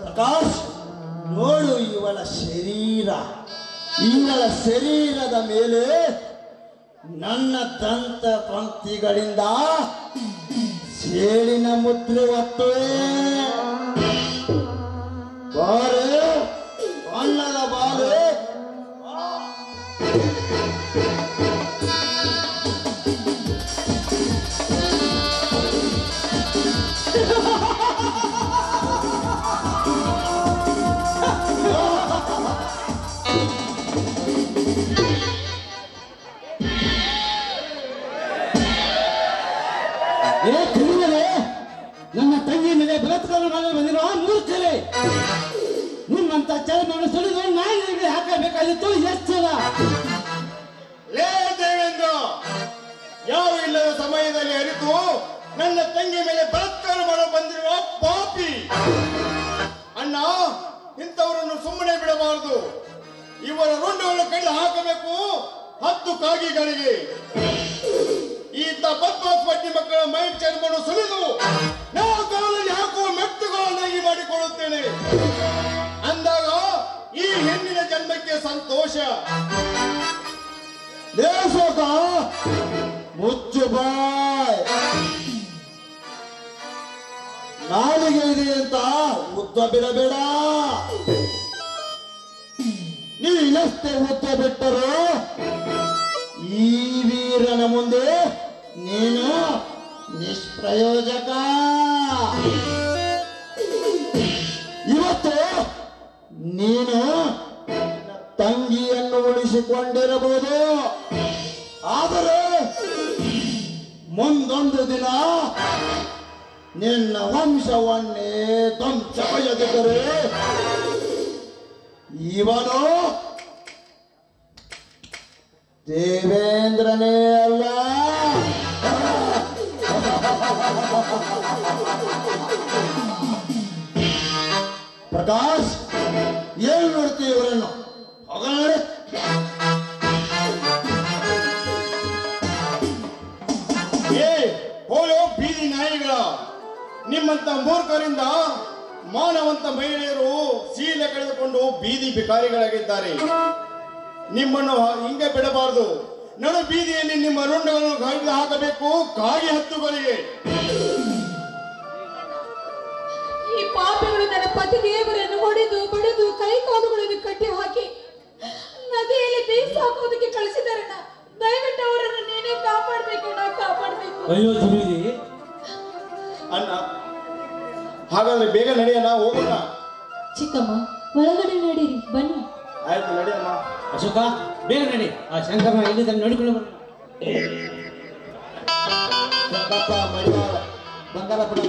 ಪ್ರಕಾಶ್, ನೋಡು ಇವಳ ಶರೀರದ ಮೇಲೆ ನನ್ನ ದಂತ ಪಂಕ್ತಿಗಳಿಂದ ಸೇಡಿನ ಮುದ್ರೆ ಒತ್ತುವೆ. ಬಾರೆ ಅನ್ನದ ಬಾರೆ. ನನ್ನ ತಂಗಿ ಮೇಲೆ ಬಲಾತ್ಕಾರ ಮಾಡಲು ಬಂದಿರುವ ಮೂರ್ಖರೇ, ನಿಮ್ಮಂತ ಚರ್ಮವನ್ನು ಸುಳಿದು ನಾಯಿಗಳಿಗೆ ಹಾಕಬೇಕಾಗಿತ್ತು. ಎಚ್ಚರ. ಲೇ ದೇವೇಂದ್ರ, ಯಾವ ಇಲ್ಲದ ಸಮಯದಲ್ಲಿ ಅರಿತು ನನ್ನ ತಂಗಿ ಮೇಲೆ ಬಲಾತ್ಕಾರ ಮಾಡಲು ಬಂದಿರುವ ಪಾಪಿ. ಅಣ್ಣ, ಇಂಥವರನ್ನು ಸುಮ್ಮನೆ ಬಿಡಬಾರದು. ಇವರ ರುಂಡವನ್ನು ಕಡ್ದು ಹಾಕಬೇಕು 10 ಕಾಗಿಗಳಿಗೆ. ಈತ ಬದ್ಮಾಸ್ ಪಟ್ಟಿ ಮಕ್ಕಳ ಮೈ ಚರ್ಮವನ್ನು ಸುಲಿದು ನಾವು ಕಾಲಲ್ಲಿ ಹಾಕುವ ಮೆಟ್ಟುಗಳನ್ನಾಗಿ ಮಾಡಿಕೊಳ್ಳುತ್ತೇನೆ. ಅಂದಾಗ ಈ ಹೆಣ್ಣಿನ ಜನ್ಮಕ್ಕೆ ಸಂತೋಷ. ದೇಶಕ ಮುಚ್ಚು ಬಾಯ್. ನಾಲಿಗೆ ಇದೆ ಅಂತ ಉದ್ದ ಬಿಡಬೇಡ. ನೀನಷ್ಟೇ ಉದ್ದ ಬಿಟ್ಟರು ಈ ವೀರನ ಮುಂದೆ ನೀನು ನಿಷ್ಪ್ರಯೋಜಕ. ಇವತ್ತು ನೀನು ತಂಗಿಯನ್ನು ಉಳಿಸಿಕೊಂಡಿರಬಹುದು, ಆದರೆ ಮುಂದೊಂದು ದಿನ ನಿನ್ನ ವಂಶವನ್ನೇ ಧ್ವಂಸಗೊಳಿಸಿದರೆ ಇವನು ದೇವೇಂದ್ರನೇ ಅಲ್ಲ. ಪ್ರಕಾಶ್, ಏನು ನೋಡ್ತೀವಿ ಇವರನ್ನು? ಹೋಗೋಣ. ಹೋಯೋ ಬೀದಿ ನಾಯಿಗಳ, ನಿಮ್ಮಂತ ಮೂರ್ಖರಿಂದ ಮಾನವಂತ ಮಹಿಳೆಯರು ಶೀಲ ಕಳೆದುಕೊಂಡು ಬೀದಿ ಭಿಕಾರಿಗಳಾಗಿದ್ದಾರೆ. ನಿಮ್ಮನ್ನು ಹಿಂಗೆ ಬಿಡಬಾರದು. ನಡು ಬೀದಿಯಲ್ಲಿ ನಿಮ್ಮ ರುಂಡಗಳನ್ನು ಕಡಿದು ಹಾಕಬೇಕು ಕಾಗಿ ಹತ್ತುಗಳಿಗೆ. ಈ ಪಾಪಿಗಳು ನನ್ನ ಪತಿ ದೇವರನ್ನು ಹೊಡೆದು ಬಡಿದು ಕೈ ಕಾಲುಗಳನ್ನು ಕಟ್ಟಿ ಹಾಕಿ ನದಿಯಲ್ಲಿ ಬೇಯಿಸಾಕೋದಕ್ಕೆ ಕಳಿಸಿದಾರಣ್ಣ. ದಯವಿಟ್ಟು ಅವರನ್ನು ನೀನೇ ಕಾಪಾಡ್ಬೇಕಣ್ಣ, ಕಾಪಾಡ್ಬೇಕು. ಅಯ್ಯೋ ದುರ್ವಿಧಿ. ಅಣ್ಣ, ಹಾಗಾದ್ರೆ ಬೇಗ ನಡೆಯೋಣ, ಹೋಗೋಣ. ಚಿಕ್ಕಮ್ಮ, ಒಳಗಡೆ ನಡೀರಿ ಬನ್ನಿ. ಆಯ್ತು ನಡಿಯಮ್ಮ. ಅಶೋಕ ಬೇಗ ನಡಿ, ಆ ಶಂಕರನ ಎಲ್ಲಿದ್ದಾನೆ ನೋಡಿಕೊಂಡು ಬರೋಣ. ಬಂಗಾರಪ್ಪನ